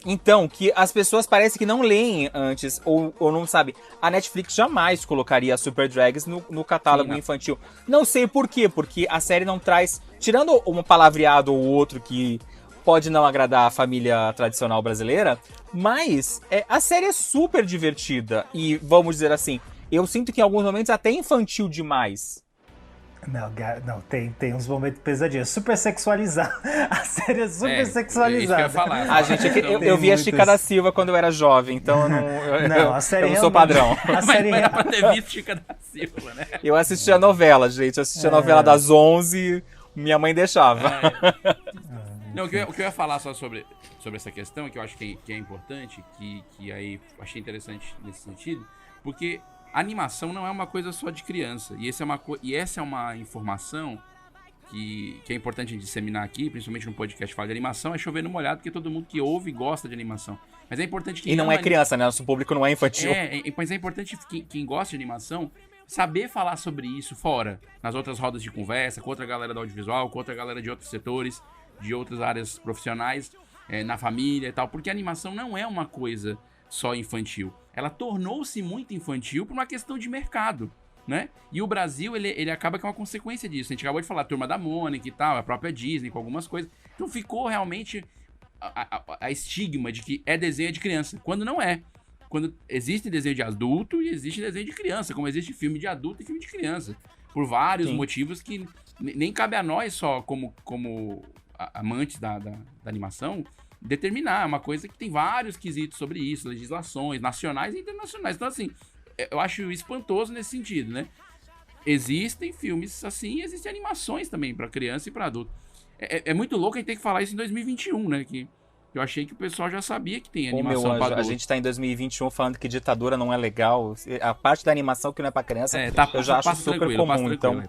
Então, que as pessoas parecem que não leem antes, ou não sabe. A Netflix jamais colocaria a Super Drags no catálogo infantil. Não sei por quê, porque a série não traz... Tirando um palavreado ou outro que pode não agradar a família tradicional brasileira, mas a série é super divertida. E, vamos dizer assim, eu sinto que em alguns momentos até infantil demais. Não, tem uns momentos pesadinhos. Super sexualizado. A série é super sexualizada. Isso que eu ia falar. Eu vi a Chica da Silva quando eu era jovem, então a série eu não sou padrão. A série Mas era pra ter visto Chica da Silva, né? Eu assisti a novela, gente. Eu assisti a novela das 11, minha mãe deixava. Não, o que eu ia falar só sobre essa questão, que eu acho que é importante, que aí achei interessante nesse sentido, porque a animação não é uma coisa só de criança. E essa é uma informação que é importante a gente disseminar aqui, principalmente no podcast Fala de Animação, é chover no molhado, porque todo mundo que ouve gosta de animação. Mas é importante que... E não é criança, né? Nosso público não é infantil. Mas é importante quem gosta de animação saber falar sobre isso fora, nas outras rodas de conversa, com outra galera do audiovisual, com outra galera de outros setores, de outras áreas profissionais, na família e tal, porque a animação não é uma coisa só infantil. Ela tornou-se muito infantil por uma questão de mercado, né? E o Brasil, ele acaba que é uma consequência disso. A gente acabou de falar, a Turma da Mônica e tal, a própria Disney com algumas coisas. Então ficou realmente a estigma de que desenho de criança, quando não é. Quando existe desenho de adulto e existe desenho de criança, como existe filme de adulto e filme de criança. Por vários motivos que nem cabe a nós só, como amantes da animação, determinar. É uma coisa que tem vários quesitos sobre isso, legislações nacionais e internacionais. Então, assim, eu acho espantoso nesse sentido, né? Existem filmes assim, existem animações também para criança e para adulto. É muito louco a gente ter que falar isso em 2021, né? Que eu achei que o pessoal já sabia que tem animação para adulto. A gente tá em 2021 falando que ditadura não é legal. A parte da animação que não é para criança, eu já acho super comum. Então,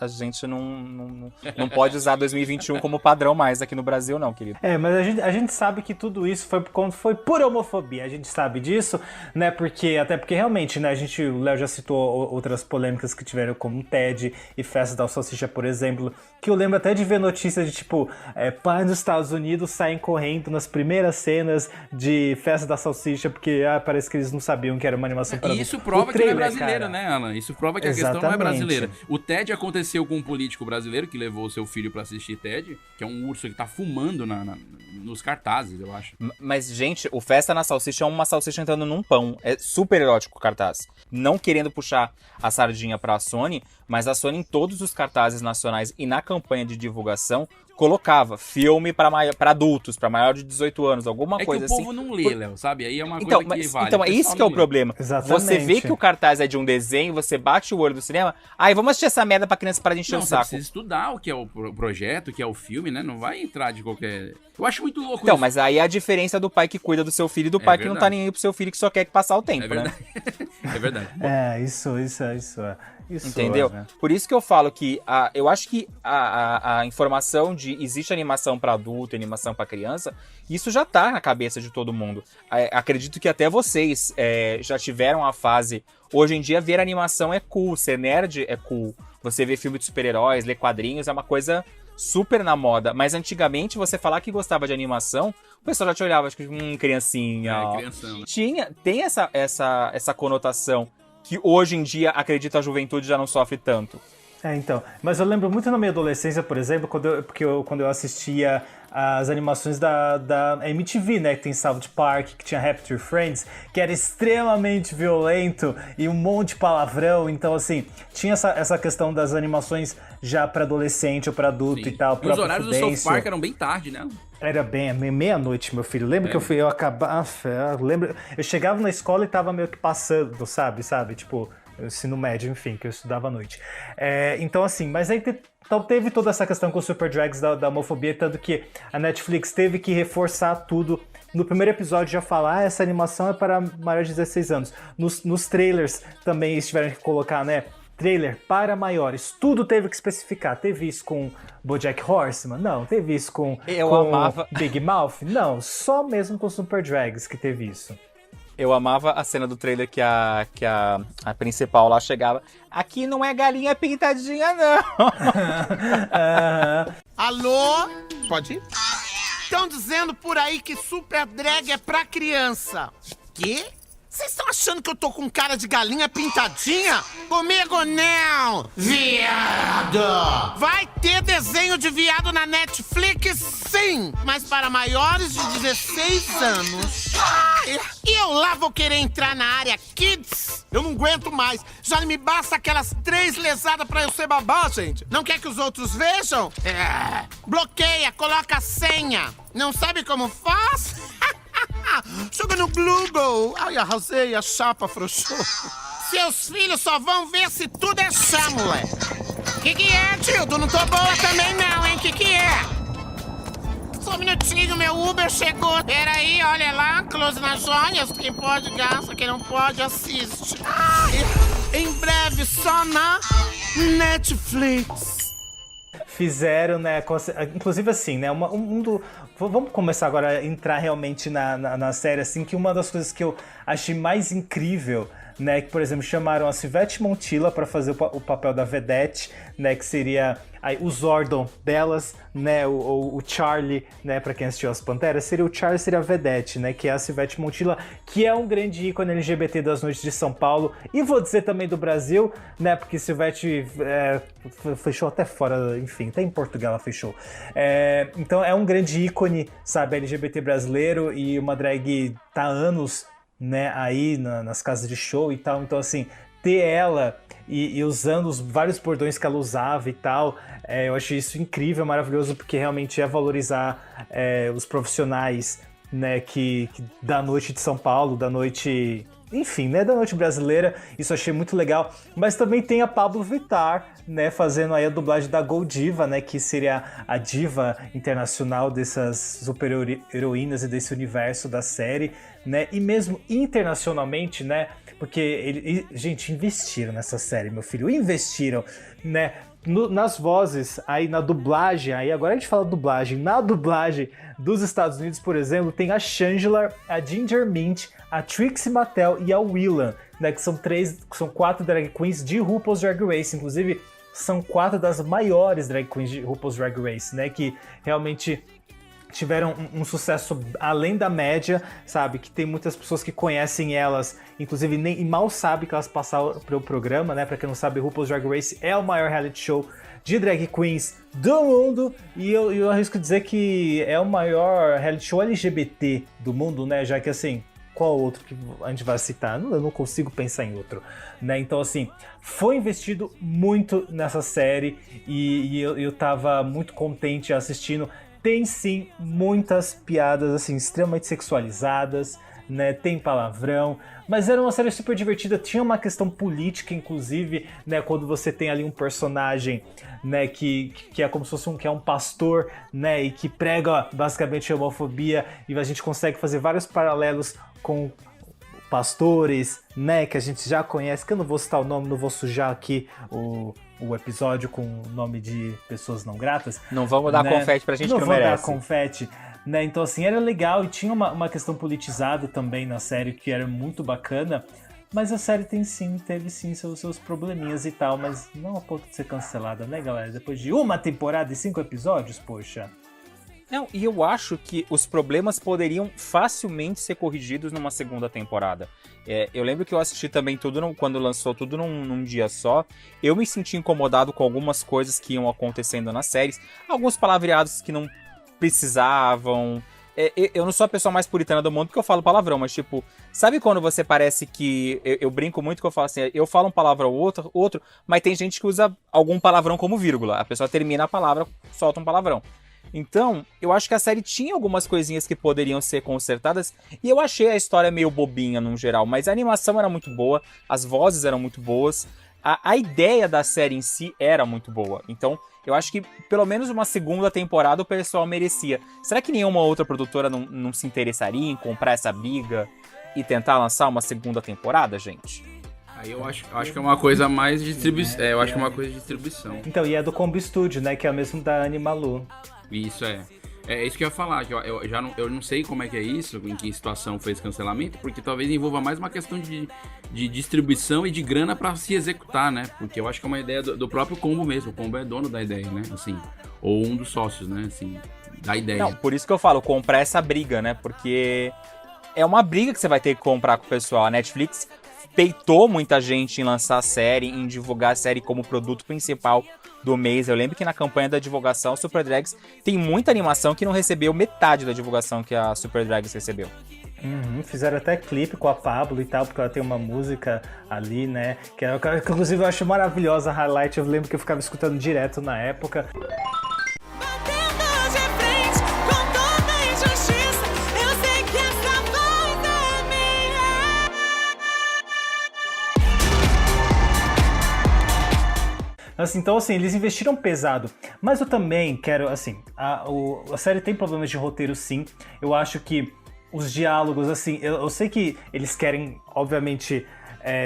a gente não pode usar 2021 como padrão mais aqui no Brasil, não, querido. Mas a gente sabe que tudo isso foi por homofobia. A gente sabe disso, né? Até porque realmente, né? O Léo já citou outras polêmicas que tiveram, como TED e Festa da Salsicha, por exemplo, que eu lembro até de ver notícias de pais dos Estados Unidos saem correndo nas primeiras cenas de Festa da Salsicha, porque parece que eles não sabiam que era uma animação para isso prova que não é brasileiro, né, Alan? Isso prova que a questão não é brasileira. O TED aconteceu com um político brasileiro que levou o seu filho pra assistir TED, que é um urso que tá fumando nos cartazes, eu acho. Mas, gente, o Festa na Salsicha é uma salsicha entrando num pão. É super erótico o cartaz. Não querendo puxar a sardinha pra Sony, mas a Sony em todos os cartazes nacionais e na campanha de divulgação colocava filme pra adultos, pra maior de 18 anos, alguma coisa assim. É que o povo não lê, Léo, sabe? Aí é uma coisa que vale. Então, é isso que é o problema. Exatamente. Você vê que o cartaz é de um desenho, você bate o olho do cinema, vamos assistir essa merda pra criança parar de encher o saco. Você precisa estudar o que é o projeto, o que é o filme, né? Não vai entrar de qualquer... Eu acho muito louco isso. Mas aí é a diferença do pai que cuida do seu filho e do pai que não tá nem aí pro seu filho, que só quer passar o tempo, né? É verdade. Isso entendeu? Por isso que eu falo que eu acho que a informação de existe animação para adulto, animação para criança, isso já tá na cabeça de todo mundo. Acredito que até vocês já tiveram a fase. Hoje em dia, ver animação é cool, ser nerd é cool. Você vê filme de super-heróis, ler quadrinhos, é uma coisa super na moda. Mas antigamente, você falar que gostava de animação, o pessoal já te olhava, acho que criancinha. Crianção. Tem essa conotação que hoje em dia, acredito, a juventude já não sofre tanto. Então. Mas eu lembro muito na minha adolescência, por exemplo, quando eu assistia as animações da MTV, né? Que tem South Park, que tinha Happy Tree Friends, que era extremamente violento e um monte de palavrão. Então, assim, tinha essa questão das animações já para adolescente ou para adulto. Sim. E tal. E os horários do South Park eram bem tarde, né? Era bem, meia-noite, meu filho. Lembro que eu acabava... Eu chegava na escola e tava meio que passando, sabe? Tipo, ensino médio, enfim, que eu estudava à noite. Então, assim, mas aí teve toda essa questão com o Super Drags da homofobia, tanto que a Netflix teve que reforçar tudo no primeiro episódio já fala, essa animação é para maiores de 16 anos. Nos trailers também eles tiveram que colocar, né? Trailer para maiores. Tudo teve que especificar. Teve isso com BoJack Horseman? Não. Teve isso com amava. Big Mouth? Não. Só mesmo com Super Drags que teve isso. Eu amava a cena do trailer que a principal lá chegava. Aqui não é galinha pintadinha, não. Alô? Pode ir? Estão dizendo por aí que Super Drag é pra criança. Quê? Vocês estão achando que eu tô com cara de galinha pintadinha? Comigo não, viado! Vai ter desenho de viado na Netflix, sim! Mas para maiores de 16 anos. E eu lá vou querer entrar na área Kids? Eu não aguento mais. Já me basta aquelas 3 lesadas pra eu ser babá, gente. Não quer que os outros vejam? Bloqueia, coloca a senha. Não sabe como faz? Joga no Google. Ai, arrasei, a chapa afrouxou. Seus filhos só vão ver se tudo é chá, moleque. Que é, tio? Tu não tô boa também não, hein? Que é? Só um minutinho, meu Uber chegou. Peraí, olha lá, close nas joias. Quem pode gasta, quem não pode assiste. Em breve, só na Netflix. Fizeram, né? Inclusive assim, né? Vamos começar agora a entrar realmente na série, assim, que uma das coisas que eu achei mais incrível, né? Que, por exemplo, chamaram a Sivete Montilla para fazer o papel da Vedette, né? Que seria o Zordon delas, né? O Charlie, né? Para quem assistiu As Panteras, seria o Charlie, seria a Vedette, né? Que é a Sivete Montilla, que é um grande ícone LGBT das noites de São Paulo. E vou dizer também do Brasil, né? Porque Sivete fechou até fora, enfim, até em Portugal ela fechou. Então é um grande ícone, sabe? LGBT brasileiro, e uma drag tá há anos, né? Aí nas casas de show e tal. Então, assim, ter ela e usando os vários bordões que ela usava e tal, eu achei isso incrível, maravilhoso, porque realmente é valorizar os profissionais, né, que da noite de São Paulo, da noite, enfim, né, da noite brasileira. Isso eu achei muito legal. Mas também tem a Pablo Vittar, né, fazendo aí a dublagem da Goldiva, né, que seria a diva internacional dessas super heroínas e desse universo da série, né, e mesmo internacionalmente, né, porque gente, investiram nessa série, meu filho, investiram, né, nas vozes, aí na dublagem, aí agora a gente fala dublagem, na dublagem dos Estados Unidos, por exemplo, tem a Shangela, a Ginger Mint, a Trixie Mattel e a Willam, né, que são 4 drag queens de RuPaul's Drag Race. Inclusive, são 4 das maiores drag queens de RuPaul's Drag Race, né, que realmente tiveram um sucesso além da média, sabe? Que tem muitas pessoas que conhecem elas, inclusive nem mal sabem que elas passaram pelo programa, né? Pra quem não sabe, RuPaul's Drag Race é o maior reality show de drag queens do mundo, e eu arrisco dizer que é o maior reality show LGBT do mundo, né? Já que, assim, qual outro que a gente vai citar? Eu não consigo pensar em outro, né? Então, assim, foi investido muito nessa série, e eu tava muito contente assistindo. Tem sim muitas piadas assim extremamente sexualizadas, né? Tem palavrão, mas era uma série super divertida. Tinha uma questão política, inclusive, né? Quando você tem ali um personagem, né? Que é como se fosse que é um pastor, né? E que prega basicamente a homofobia, e a gente consegue fazer vários paralelos com pastores, né? Que a gente já conhece, que eu não vou citar o nome, não vou sujar aqui o episódio com o nome de pessoas não gratas. Não vamos dar, né, confete pra gente que não merece. Não vou dar confete, né? Então, assim, era legal, e tinha uma questão politizada também na série, que era muito bacana, mas a série teve sim seus probleminhas e tal, mas não a ponto de ser cancelada, né, galera? Depois de uma temporada e 5 episódios, poxa. Não, e eu acho que os problemas poderiam facilmente ser corrigidos numa segunda temporada. Eu lembro que eu assisti também tudo quando lançou tudo num dia só. Eu me senti incomodado com algumas coisas que iam acontecendo nas séries. Alguns palavreados que não precisavam. Eu não sou a pessoa mais puritana do mundo porque eu falo palavrão, mas tipo, sabe quando você parece que... Eu brinco muito que eu falo assim, eu falo um palavrão ou outro, mas tem gente que usa algum palavrão como vírgula. A pessoa termina a palavra, solta um palavrão. Então, eu acho que a série tinha algumas coisinhas que poderiam ser consertadas, e eu achei a história meio bobinha no geral, mas a animação era muito boa, as vozes eram muito boas, a ideia da série em si era muito boa. Então, eu acho que pelo menos uma segunda temporada o pessoal merecia. Será que nenhuma outra produtora não se interessaria em comprar essa briga e tentar lançar uma segunda temporada, gente? Aí eu acho que é uma coisa mais de distribuição. Eu acho que é uma coisa de distribuição. Então, e é do Combo Studio, né? Que é o mesmo da Animalu. Isso é. É isso que eu ia falar, que eu não sei como é que é isso, em que situação foi esse cancelamento, porque talvez envolva mais uma questão de distribuição e de grana pra se executar, né? Porque eu acho que é uma ideia do próprio Combo mesmo. O Combo é dono da ideia, né? Assim, ou um dos sócios, né? Assim, da ideia. Não, por isso que eu falo, comprar essa briga, né? Porque é uma briga que você vai ter que comprar com o pessoal. A Netflix peitou muita gente em lançar a série, em divulgar a série como produto principal do mês. Eu lembro que na campanha da divulgação, Super Drags tem muita animação que não recebeu metade da divulgação que a Super Drags recebeu. Fizeram até clipe com a Pablo e tal, porque ela tem uma música ali, né? Que inclusive eu acho maravilhosa a Highlight. Eu lembro que eu ficava escutando direto na época. Assim, então, assim, eles investiram pesado. Mas eu também quero, assim, a série tem problemas de roteiro, sim. Eu acho que os diálogos, assim, eu sei que eles querem, obviamente,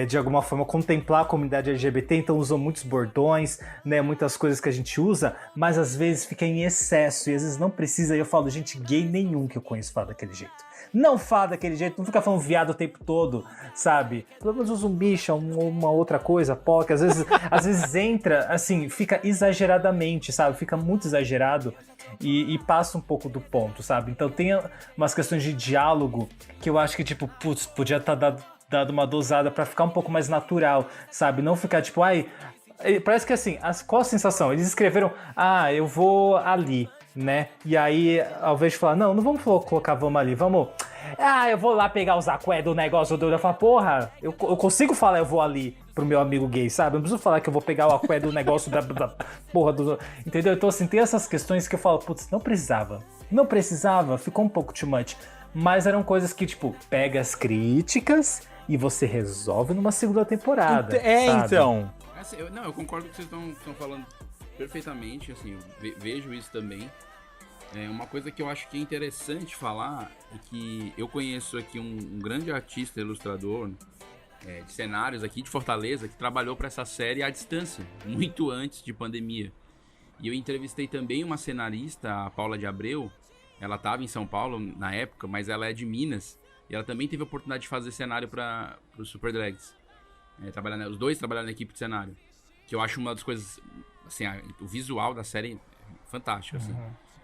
de alguma forma, contemplar a comunidade LGBT, então usam muitos bordões, né, muitas coisas que a gente usa, mas às vezes fica em excesso, e às vezes não precisa, e eu falo, gente, gay nenhum que eu conheço fala daquele jeito. Não fala daquele jeito, não fica falando viado o tempo todo, sabe? Pelo menos usa um bicho, uma outra coisa, POC, às vezes entra, assim, fica exageradamente, sabe? Fica muito exagerado e passa um pouco do ponto, sabe? Então tem umas questões de diálogo que eu acho que, tipo, putz, podia estar dado uma dosada pra ficar um pouco mais natural, sabe? Não ficar, tipo, parece que assim, qual a sensação? Eles escreveram, eu vou ali, né? E aí, ao invés de falar, não vamos colocar vamos ali, vamos... eu vou lá pegar os aqué do negócio do... Eu falo, porra, eu consigo falar eu vou ali pro meu amigo gay, sabe? Eu não preciso falar que eu vou pegar o aqué do negócio da porra do... Entendeu? Então, assim, tem essas questões que eu falo, putz, não precisava, ficou um pouco too much. Mas eram coisas que, tipo, pega as críticas e você resolve numa segunda temporada, sabe? Então... eu concordo com o que vocês estão falando perfeitamente, assim, eu vejo isso também. Uma coisa que eu acho que é interessante falar é que eu conheço aqui um grande artista, ilustrador de cenários aqui de Fortaleza, que trabalhou para essa série à distância, muito antes de pandemia. E eu entrevistei também uma cenarista, a Paula de Abreu. Ela estava em São Paulo na época, mas ela é de Minas, e ela também teve a oportunidade de fazer cenário para o Super Drags. Os dois trabalharam na equipe de cenário, que eu acho uma das coisas, assim, o visual da série é fantástico, assim.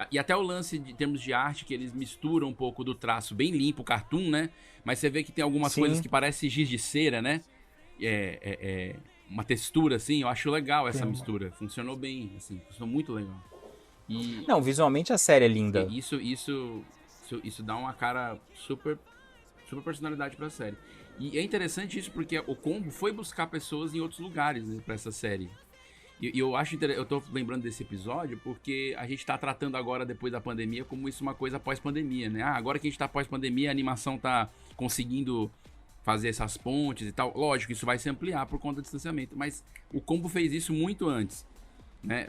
E até o lance de termos de arte, que eles misturam um pouco do traço bem limpo, cartoon, né? Mas você vê que tem algumas coisas que parecem giz de cera, né? Uma textura, assim, eu acho legal essa mistura. Funcionou bem, assim, funcionou muito legal. Não, visualmente a série é linda. Isso dá uma cara super personalidade pra série. E é interessante isso porque o Combo foi buscar pessoas em outros lugares, né, pra essa série. E eu acho eu tô lembrando desse episódio porque a gente tá tratando agora, depois da pandemia, como isso uma coisa pós-pandemia, né? Agora que a gente tá pós-pandemia, a animação tá conseguindo fazer essas pontes e tal. Lógico, isso vai se ampliar por conta do distanciamento, mas o Combo fez isso muito antes, né?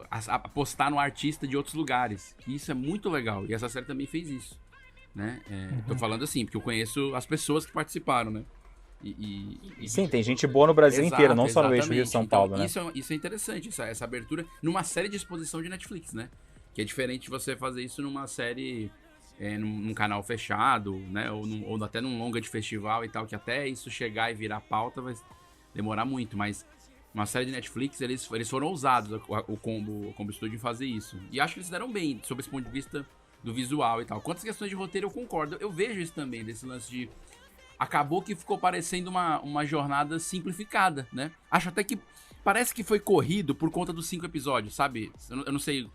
Apostar no artista de outros lugares. E isso é muito legal. E essa série também fez isso, né? Tô falando assim, porque eu conheço as pessoas que participaram, né? Sim, tem gente boa no Brasil inteiro, não só no eixo Rio de São Paulo, né? Isso é interessante, essa abertura numa série de exposição de Netflix, né? Que é diferente de você fazer isso numa série, num canal fechado, né? Ou até num longa de festival e tal, que até isso chegar e virar pauta vai demorar muito, mas uma série de Netflix, eles foram ousados, o Combo Studio, em fazer isso. E acho que eles deram bem, sob esse ponto de vista do visual e tal. Quantas questões de roteiro eu concordo, eu vejo isso também, desse lance de... Acabou que ficou parecendo uma jornada simplificada, né? Acho até que parece que foi corrido por conta dos 5 episódios, sabe? Eu não sei...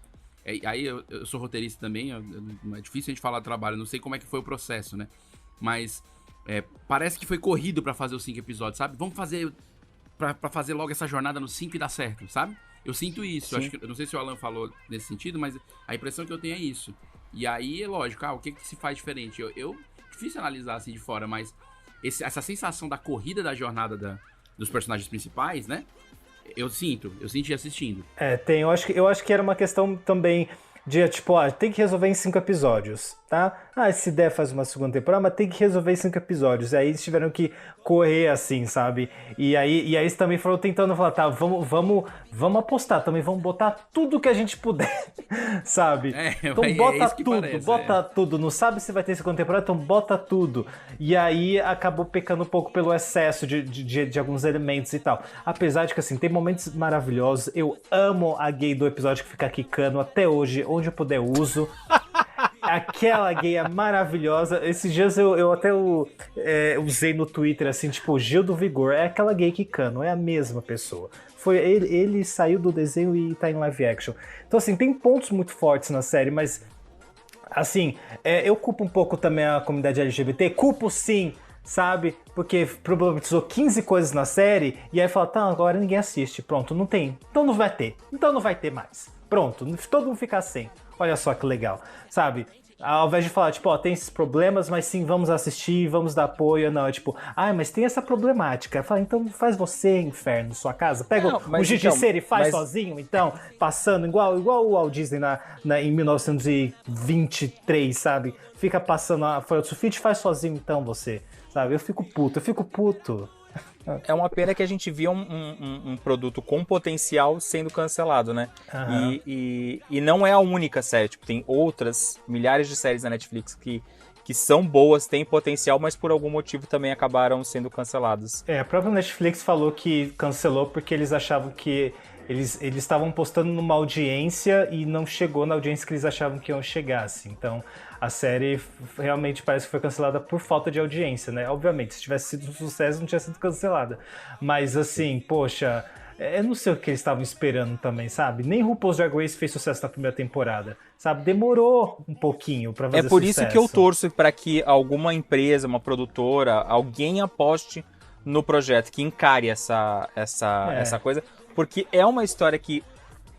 Aí eu sou roteirista também, é difícil a gente falar do trabalho, eu não sei como é que foi o processo, né? Mas parece que foi corrido pra fazer os 5 episódios, sabe? Vamos fazer... Pra fazer logo essa jornada nos 5 e dar certo, sabe? Eu sinto isso. Eu não sei se o Alan falou nesse sentido, mas a impressão que eu tenho é isso. E aí, é lógico, o que se faz diferente? Difícil analisar assim de fora, mas essa sensação da corrida da jornada dos personagens principais, né? Eu senti assistindo. Eu acho que era uma questão também de, tipo, tem que resolver em 5 episódios, tá? Se der, faz uma segunda temporada, mas tem que resolver em 5 episódios. E aí eles tiveram que correr assim, sabe? E aí eles também foram tentando falar, tá, vamos apostar também, vamos botar tudo que a gente puder, sabe? Então bota tudo. Não sabe se vai ter segunda temporada, então bota tudo. E aí acabou pecando um pouco pelo excesso de alguns elementos e tal. Apesar de que, assim, tem momentos maravilhosos. Eu amo a gay do episódio que fica quicando até hoje, onde eu puder uso. Aquela gay é maravilhosa. Esses dias eu até usei no Twitter, assim, tipo, Gil do Vigor. É aquela gay quicando, é a mesma pessoa. Ele saiu do desenho e tá em live action. Então, assim, tem pontos muito fortes na série, mas, assim, eu culpo um pouco também a comunidade LGBT. Culpo sim, sabe? Porque problematizou 15 coisas na série e aí fala, tá, agora ninguém assiste. Pronto, não tem. Então não vai ter. Então não vai ter mais. Pronto, todo mundo fica sem. Olha só que legal, sabe? Ao invés de falar, tipo, tem esses problemas, mas sim, vamos assistir, vamos dar apoio. Não, é tipo, mas tem essa problemática. Fala, então faz você, inferno, sua casa. Pega o giz de cera e faz sozinho, então, passando, igual o Walt Disney em 1923, sabe? Fica passando a folha do sulfite e faz sozinho, então, você, sabe? Eu fico puto. É uma pena que a gente via um produto com potencial sendo cancelado, né? Uhum. E não é a única série. Tipo, tem outras milhares de séries na Netflix que são boas, têm potencial, mas por algum motivo também acabaram sendo canceladas. A própria Netflix falou que cancelou porque eles achavam que eles estavam postando numa audiência e não chegou na audiência que eles achavam que iam chegar, assim. Então, a série realmente parece que foi cancelada por falta de audiência, né? Obviamente, se tivesse sido um sucesso, não tinha sido cancelada. Mas, assim, poxa, eu não sei o que eles estavam esperando também, sabe? Nem RuPaul's Drag Race fez sucesso na primeira temporada, sabe? Demorou um pouquinho pra fazer sucesso. É por isso que eu torço para que alguma empresa, uma produtora, alguém aposte no projeto, que encare essa coisa, porque é uma história que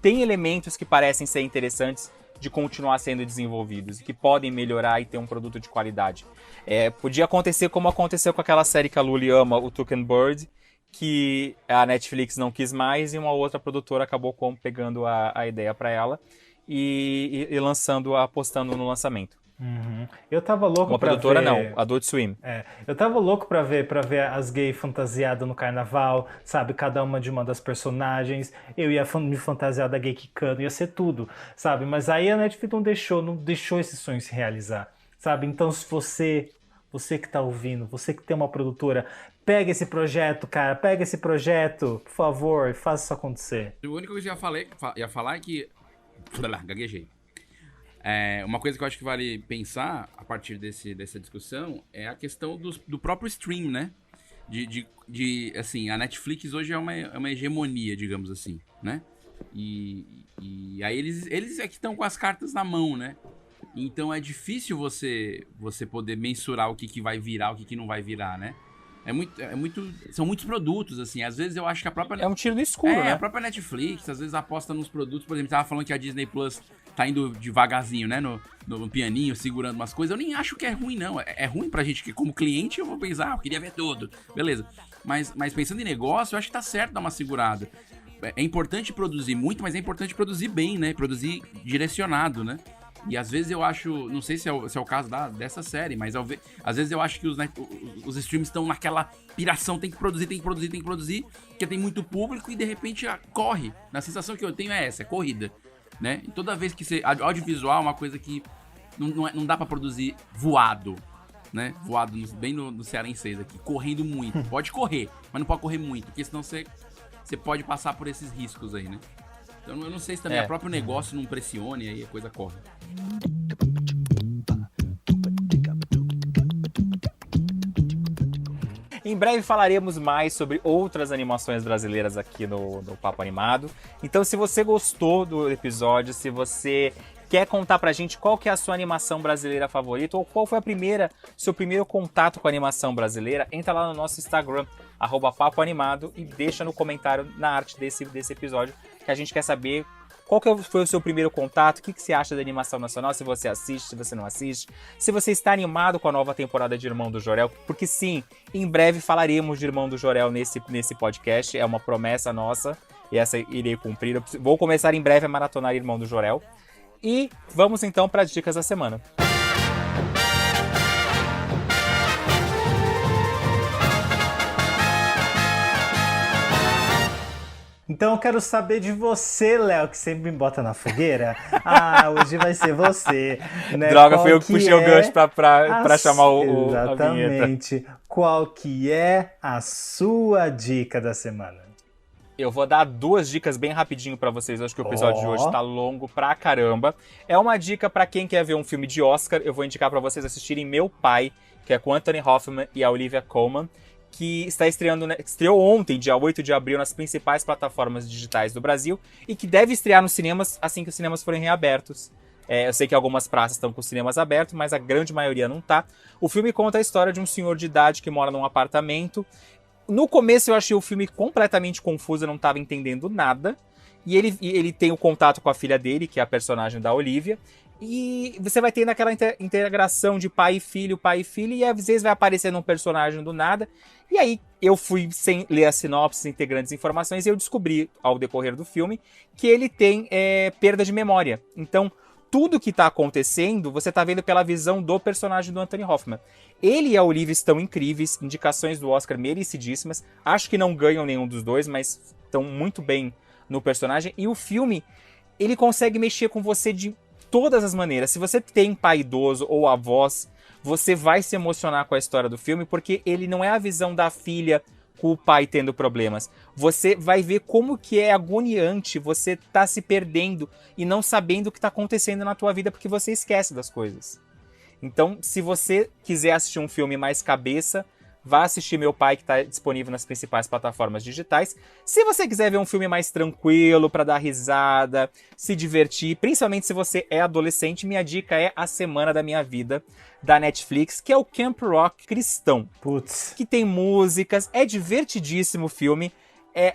tem elementos que parecem ser interessantes de continuar sendo desenvolvidos e que podem melhorar e ter um produto de qualidade. Podia acontecer como aconteceu com aquela série que a Luli ama, o Toucan Bird, que a Netflix não quis mais e uma outra produtora acabou pegando a ideia para ela e apostando no lançamento. Uhum. Eu tava louco uma pra produtora ver... não, Adult Swim. Eu tava louco pra ver as gays fantasiadas no carnaval, sabe? Cada uma de uma das personagens. Eu ia me fantasiar da gay quicando, ia ser tudo, sabe? Mas aí a Netflix não deixou esse sonho se realizar, sabe? Então se você que tá ouvindo, você que tem uma produtora, pega esse projeto, cara, por favor, e faça isso acontecer. A única coisa que eu ia falar é que... Gaguejei. Uma coisa que eu acho que vale pensar a partir dessa discussão é a questão do próprio stream, né? Assim, a Netflix hoje é uma hegemonia, digamos assim, né? E aí eles é que estão com as cartas na mão, né? Então é difícil você poder mensurar o que vai virar, o que não vai virar, né? São muitos produtos, assim. Às vezes eu acho que a própria... É um tiro no escuro, né? A própria Netflix, às vezes aposta nos produtos. Por exemplo, tava falando que a Disney Plus tá indo devagarzinho, né? No pianinho, segurando umas coisas. Eu nem acho que é ruim, não. É ruim pra gente que, como cliente, eu vou pensar, eu queria ver tudo. Beleza. Mas pensando em negócio, eu acho que tá certo dar uma segurada. É importante produzir muito, mas é importante produzir bem, né? Produzir direcionado, né? E às vezes eu acho, não sei se é o caso dessa série, mas às vezes eu acho que os streams estão naquela piração, tem que produzir, porque tem muito público e de repente corre. A sensação que eu tenho é essa, é corrida, né? E toda vez que audiovisual é uma coisa que não dá pra produzir voado, né? Voado bem no cearense aqui, correndo muito. Pode correr, mas não pode correr muito, porque senão você pode passar por esses riscos aí, né? Então eu não sei se também o próprio negócio não pressione e aí a coisa corre. Em breve falaremos mais sobre outras animações brasileiras aqui no Papo Animado. Então, se você gostou do episódio, se você quer contar pra gente qual que é a sua animação brasileira favorita ou qual foi seu primeiro contato com a animação brasileira, entra lá no nosso Instagram, @papoanimado, e deixa no comentário na arte desse episódio, que a gente quer saber Qual que foi o seu primeiro contato? O que você acha da animação nacional? Se você assiste, se você não assiste. Se você está animado com a nova temporada de Irmão do Jorel. Porque sim, em breve falaremos de Irmão do Jorel nesse podcast. É uma promessa nossa. E essa irei cumprir. Eu vou começar em breve a maratonar Irmão do Jorel. E vamos então para as dicas da semana. Então eu quero saber de você, Léo, que sempre me bota na fogueira. Hoje vai ser você. Né? Droga, Qual fui eu que puxei o gancho pra chamar a vinheta. Exatamente. Qual que é a sua dica da semana? Eu vou dar 2 dicas bem rapidinho pra vocês. Acho que o episódio de hoje tá longo pra caramba. É uma dica pra quem quer ver um filme de Oscar. Eu vou indicar pra vocês assistirem Meu Pai, que é com Anthony Hoffman e a Olivia Colman, que está estreou ontem, dia 8 de abril, nas principais plataformas digitais do Brasil e que deve estrear nos cinemas assim que os cinemas forem reabertos. Eu sei que algumas praças estão com os cinemas abertos, mas a grande maioria não tá. O filme conta a história de um senhor de idade que mora num apartamento. No começo eu achei o filme completamente confuso, eu não estava entendendo nada. E ele tem o contato com a filha dele, que é a personagem da Olivia. E você vai tendo aquela integração de pai e filho, e às vezes vai aparecendo um personagem do nada. E aí eu fui sem ler a sinopse, sem ter grandes informações, e eu descobri, ao decorrer do filme, que ele tem perda de memória. Então, tudo que tá acontecendo, você tá vendo pela visão do personagem do Anthony Hoffman. Ele e a Olivia estão incríveis, indicações do Oscar merecidíssimas. Acho que não ganham nenhum dos dois, mas estão muito bem no personagem. E o filme, ele consegue mexer com você de todas as maneiras. Se você tem pai idoso ou avós, você vai se emocionar com a história do filme, porque ele não é a visão da filha com o pai tendo problemas. Você vai ver como que é agoniante você tá se perdendo e não sabendo o que tá acontecendo na tua vida, porque você esquece das coisas. Então, se você quiser assistir um filme mais cabeça, vá assistir Meu Pai, que está disponível nas principais plataformas digitais. Se você quiser ver um filme mais tranquilo, para dar risada, se divertir, principalmente se você é adolescente, minha dica é A Semana da Minha Vida, da Netflix, que é o Camp Rock cristão. Putz. Que tem músicas, é divertidíssimo o filme.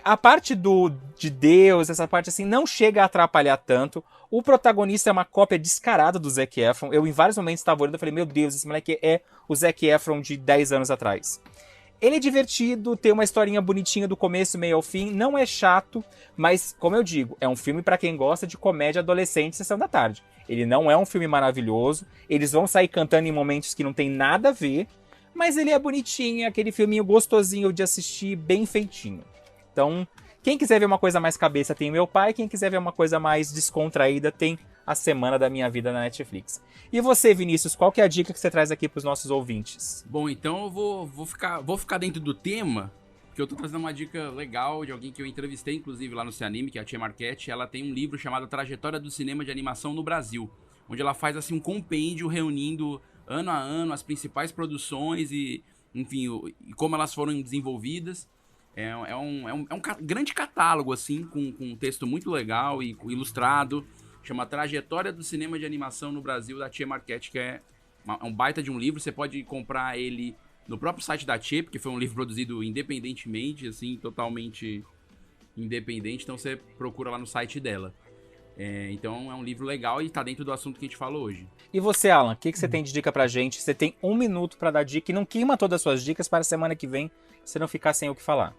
A parte de Deus, essa parte assim, não chega a atrapalhar tanto. O protagonista é uma cópia descarada do Zac Efron. Eu, em vários momentos, estava olhando e falei, meu Deus, esse moleque é o Zac Efron de 10 anos atrás. Ele é divertido, tem uma historinha bonitinha do começo, meio ao fim. Não é chato, mas, como eu digo, é um filme para quem gosta de comédia adolescente sessão da tarde. Ele não é um filme maravilhoso. Eles vão sair cantando em momentos que não tem nada a ver, mas ele é bonitinho, é aquele filminho gostosinho de assistir, bem feitinho. Então, quem quiser ver uma coisa mais cabeça tem Meu Pai, quem quiser ver uma coisa mais descontraída tem A Semana da Minha Vida na Netflix. E você, Vinícius, qual que é a dica que você traz aqui pros nossos ouvintes? Bom, então eu vou ficar dentro do tema, porque eu tô trazendo uma dica legal de alguém que eu entrevistei, inclusive, lá no Cianime, que é a Tia Marchetti. Ela tem um livro chamado Trajetória do Cinema de Animação no Brasil, onde ela faz assim um compêndio reunindo ano a ano as principais produções e, enfim, e como elas foram desenvolvidas. É um grande catálogo, assim, com um texto muito legal e ilustrado. Chama Trajetória do Cinema de Animação no Brasil, da Tia Marchetti, que é um baita de um livro. Você pode comprar ele no próprio site da Tia, porque foi um livro produzido independentemente, assim, totalmente independente. Então você procura lá no site dela. Então é um livro legal e tá dentro do assunto que a gente falou hoje. E você, Alan, o que você tem de dica pra gente? Você tem 1 minuto pra dar dica e não queima todas as suas dicas para a semana que vem, você não ficar sem o que falar.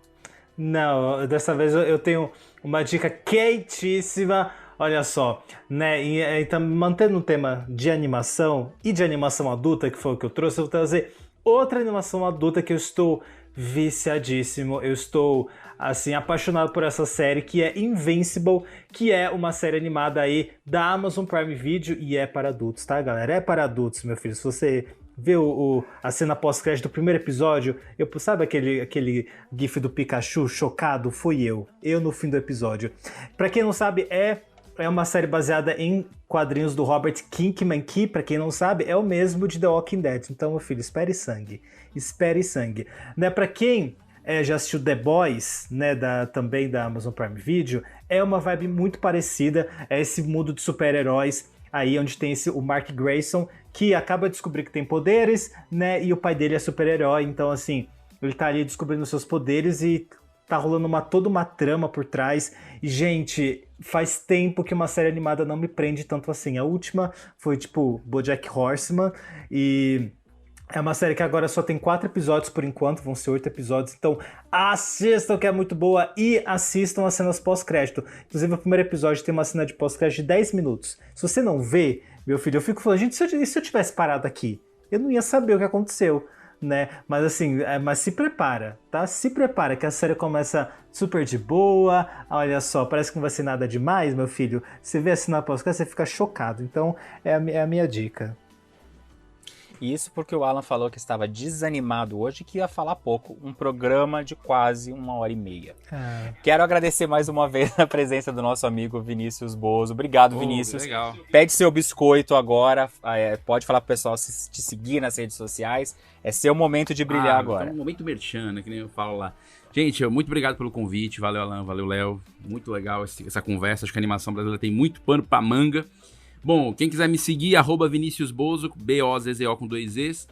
Não, dessa vez eu tenho uma dica quentíssima. Olha só, né? Então, mantendo o tema de animação e de animação adulta, que foi o que eu trouxe, eu vou trazer outra animação adulta que eu estou viciadíssimo. Eu estou, assim, apaixonado por essa série, que é Invincible, que é uma série animada aí da Amazon Prime Video e é para adultos, tá, galera? É para adultos, meu filho. Se você vê a cena pós-crédito do primeiro episódio, sabe aquele gif do Pikachu chocado? Fui eu no fim do episódio. Pra quem não sabe, é uma série baseada em quadrinhos do Robert Kirkman, que, pra quem não sabe, é o mesmo de The Walking Dead. Então, meu filho, espere sangue. Espere sangue. Né, pra quem já assistiu The Boys, né, também da Amazon Prime Video, é uma vibe muito parecida. É esse mundo de super-heróis aí onde tem o Mark Grayson, que acaba de descobrir que tem poderes, né, e o pai dele é super-herói. Então, assim, ele tá ali descobrindo seus poderes e tá rolando toda uma trama por trás. E, gente, faz tempo que uma série animada não me prende tanto assim. A última foi, tipo, BoJack Horseman, e é uma série que agora só tem 4 episódios por enquanto, vão ser 8 episódios, então assistam, que é muito boa, e assistam as cenas pós-crédito. Inclusive, o primeiro episódio tem uma cena de pós-crédito de 10 minutos. Se você não vê, meu filho, eu fico falando, gente, se eu tivesse parado aqui, eu não ia saber o que aconteceu, né? Mas assim, mas se prepara, tá? Se prepara, que a série começa super de boa, olha só, parece que não vai ser nada demais, meu filho. Você vê a cena pós-crédito, você fica chocado. Então, é a minha dica. Isso porque o Alan falou que estava desanimado hoje, que ia falar pouco. Um programa de quase 1h30. Quero agradecer mais uma vez a presença do nosso amigo Vinícius Bozo. Obrigado, Vinícius. Legal. Pede seu biscoito agora. Pode falar pro pessoal te seguir nas redes sociais. É seu momento de brilhar agora. É um momento merchan, né, que nem eu falo lá. Gente, muito obrigado pelo convite. Valeu, Alan. Valeu, Léo. Muito legal essa conversa. Acho que a animação brasileira tem muito pano pra manga. Bom, quem quiser me seguir, @Vinícius Bozo, B-O-Z-Z-O com 2 Zs.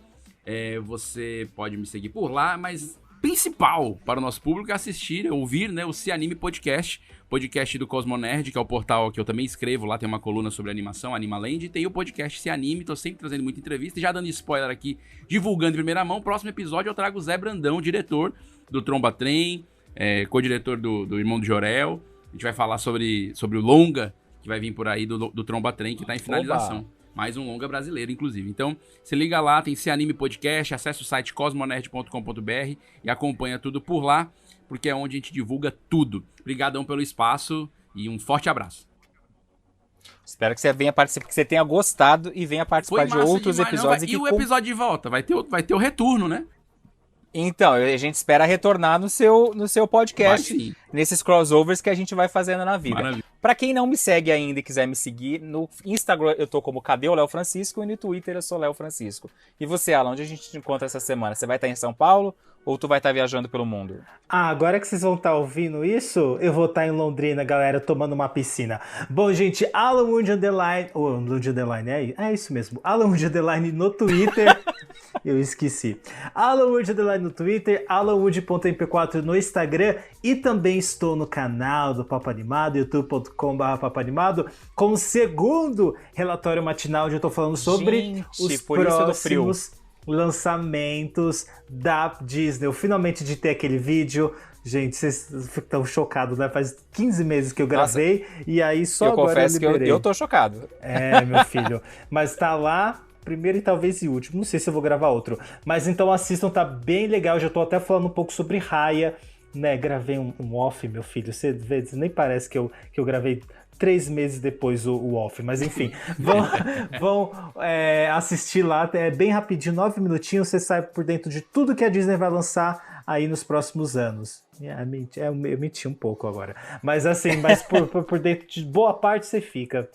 Você pode me seguir por lá, mas principal para o nosso público é assistir, ouvir, né, o Se Anime Podcast do Cosmonerd, que é o portal que eu também escrevo. Lá tem uma coluna sobre animação, Animaland, e tem o podcast Se Anime. Tô sempre trazendo muita entrevista e já dando spoiler aqui, divulgando em primeira mão. Próximo episódio eu trago o Zé Brandão, diretor do Tromba Trem, co-diretor do Irmão do Jorel. A gente vai falar sobre o longa que vai vir por aí do Tromba Trem, que tá em finalização. Oba. Mais um longa brasileiro, inclusive. Então, se liga lá, tem Se Anime Podcast, acessa o site cosmonerd.com.br e acompanha tudo por lá, porque é onde a gente divulga tudo. Obrigadão pelo espaço e um forte abraço. Espero que você venha participar, que você tenha gostado e venha participar de outros episódios. E o episódio de volta? Vai ter o retorno, né? Então, a gente espera retornar no seu podcast, nesses crossovers que a gente vai fazendo na vida. Maravilha. Pra quem não me segue ainda e quiser me seguir, no Instagram eu tô como Cadê o Léo Francisco e no Twitter eu sou Léo Francisco. E você, Alan, onde a gente te encontra essa semana? Você vai estar em São Paulo ou tu vai estar viajando pelo mundo? Agora que vocês vão estar ouvindo isso, eu vou estar em Londrina, galera, tomando uma piscina. Bom, gente, Alanwood Underline... Alanwood Underline, é isso mesmo. Alanwood Underline no Twitter... Eu esqueci. Alanwood Underline no Twitter, alanwood.mp4 no Instagram, e também estou no canal do Papo Animado, youtube.com/Papo Animado, com o segundo relatório matinal, onde eu tô falando sobre os próximos lançamentos da Disney. Eu finalmente editei aquele vídeo. Gente, vocês estão chocados, né? Faz 15 meses que eu gravei. Nossa, e aí só eu agora confesso eu liberei. Que eu tô chocado. Meu filho. Mas tá lá, primeiro e talvez e último. Não sei se eu vou gravar outro. Mas então assistam, tá bem legal. Já tô até falando um pouco sobre Raya, né? Gravei um off, meu filho. Você vê, nem parece que eu gravei 3 meses depois o off, mas enfim, vão assistir lá, é bem rapidinho, 9 minutinhos, você sai por dentro de tudo que a Disney vai lançar aí nos próximos anos. Eu menti um pouco agora, mas assim, mas por dentro de boa parte você fica.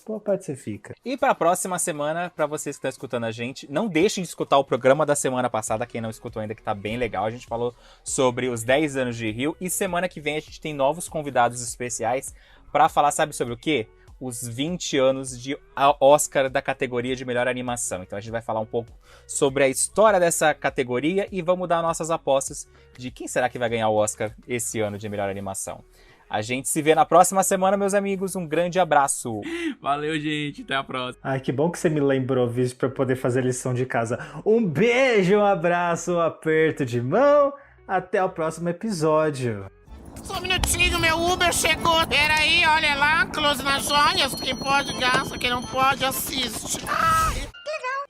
E para a próxima semana, para vocês que estão escutando a gente, não deixem de escutar o programa da semana passada, quem não escutou ainda, que tá bem legal. A gente falou sobre os 10 anos de Rio, e semana que vem a gente tem novos convidados especiais para falar, sabe sobre o quê? Os 20 anos de Oscar da categoria de melhor animação. Então a gente vai falar um pouco sobre a história dessa categoria e vamos dar nossas apostas de quem será que vai ganhar o Oscar esse ano de melhor animação. A gente se vê na próxima semana, meus amigos. Um grande abraço. Valeu, gente. Até a próxima. Ai, que bom que você me lembrou, Vício, para poder fazer a lição de casa. Um beijo, um abraço, um aperto de mão. Até o próximo episódio. Só um minutinho, meu Uber chegou. Peraí, olha lá, close nas joias. Quem pode gasta, quem não pode assiste. Ai, legal.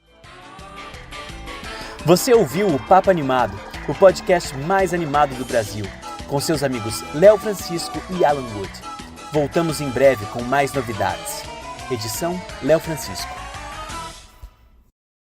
Você ouviu o Papo Animado, o podcast mais animado do Brasil, com seus amigos Léo Francisco e Alan Wood. Voltamos em breve com mais novidades. Edição Léo Francisco.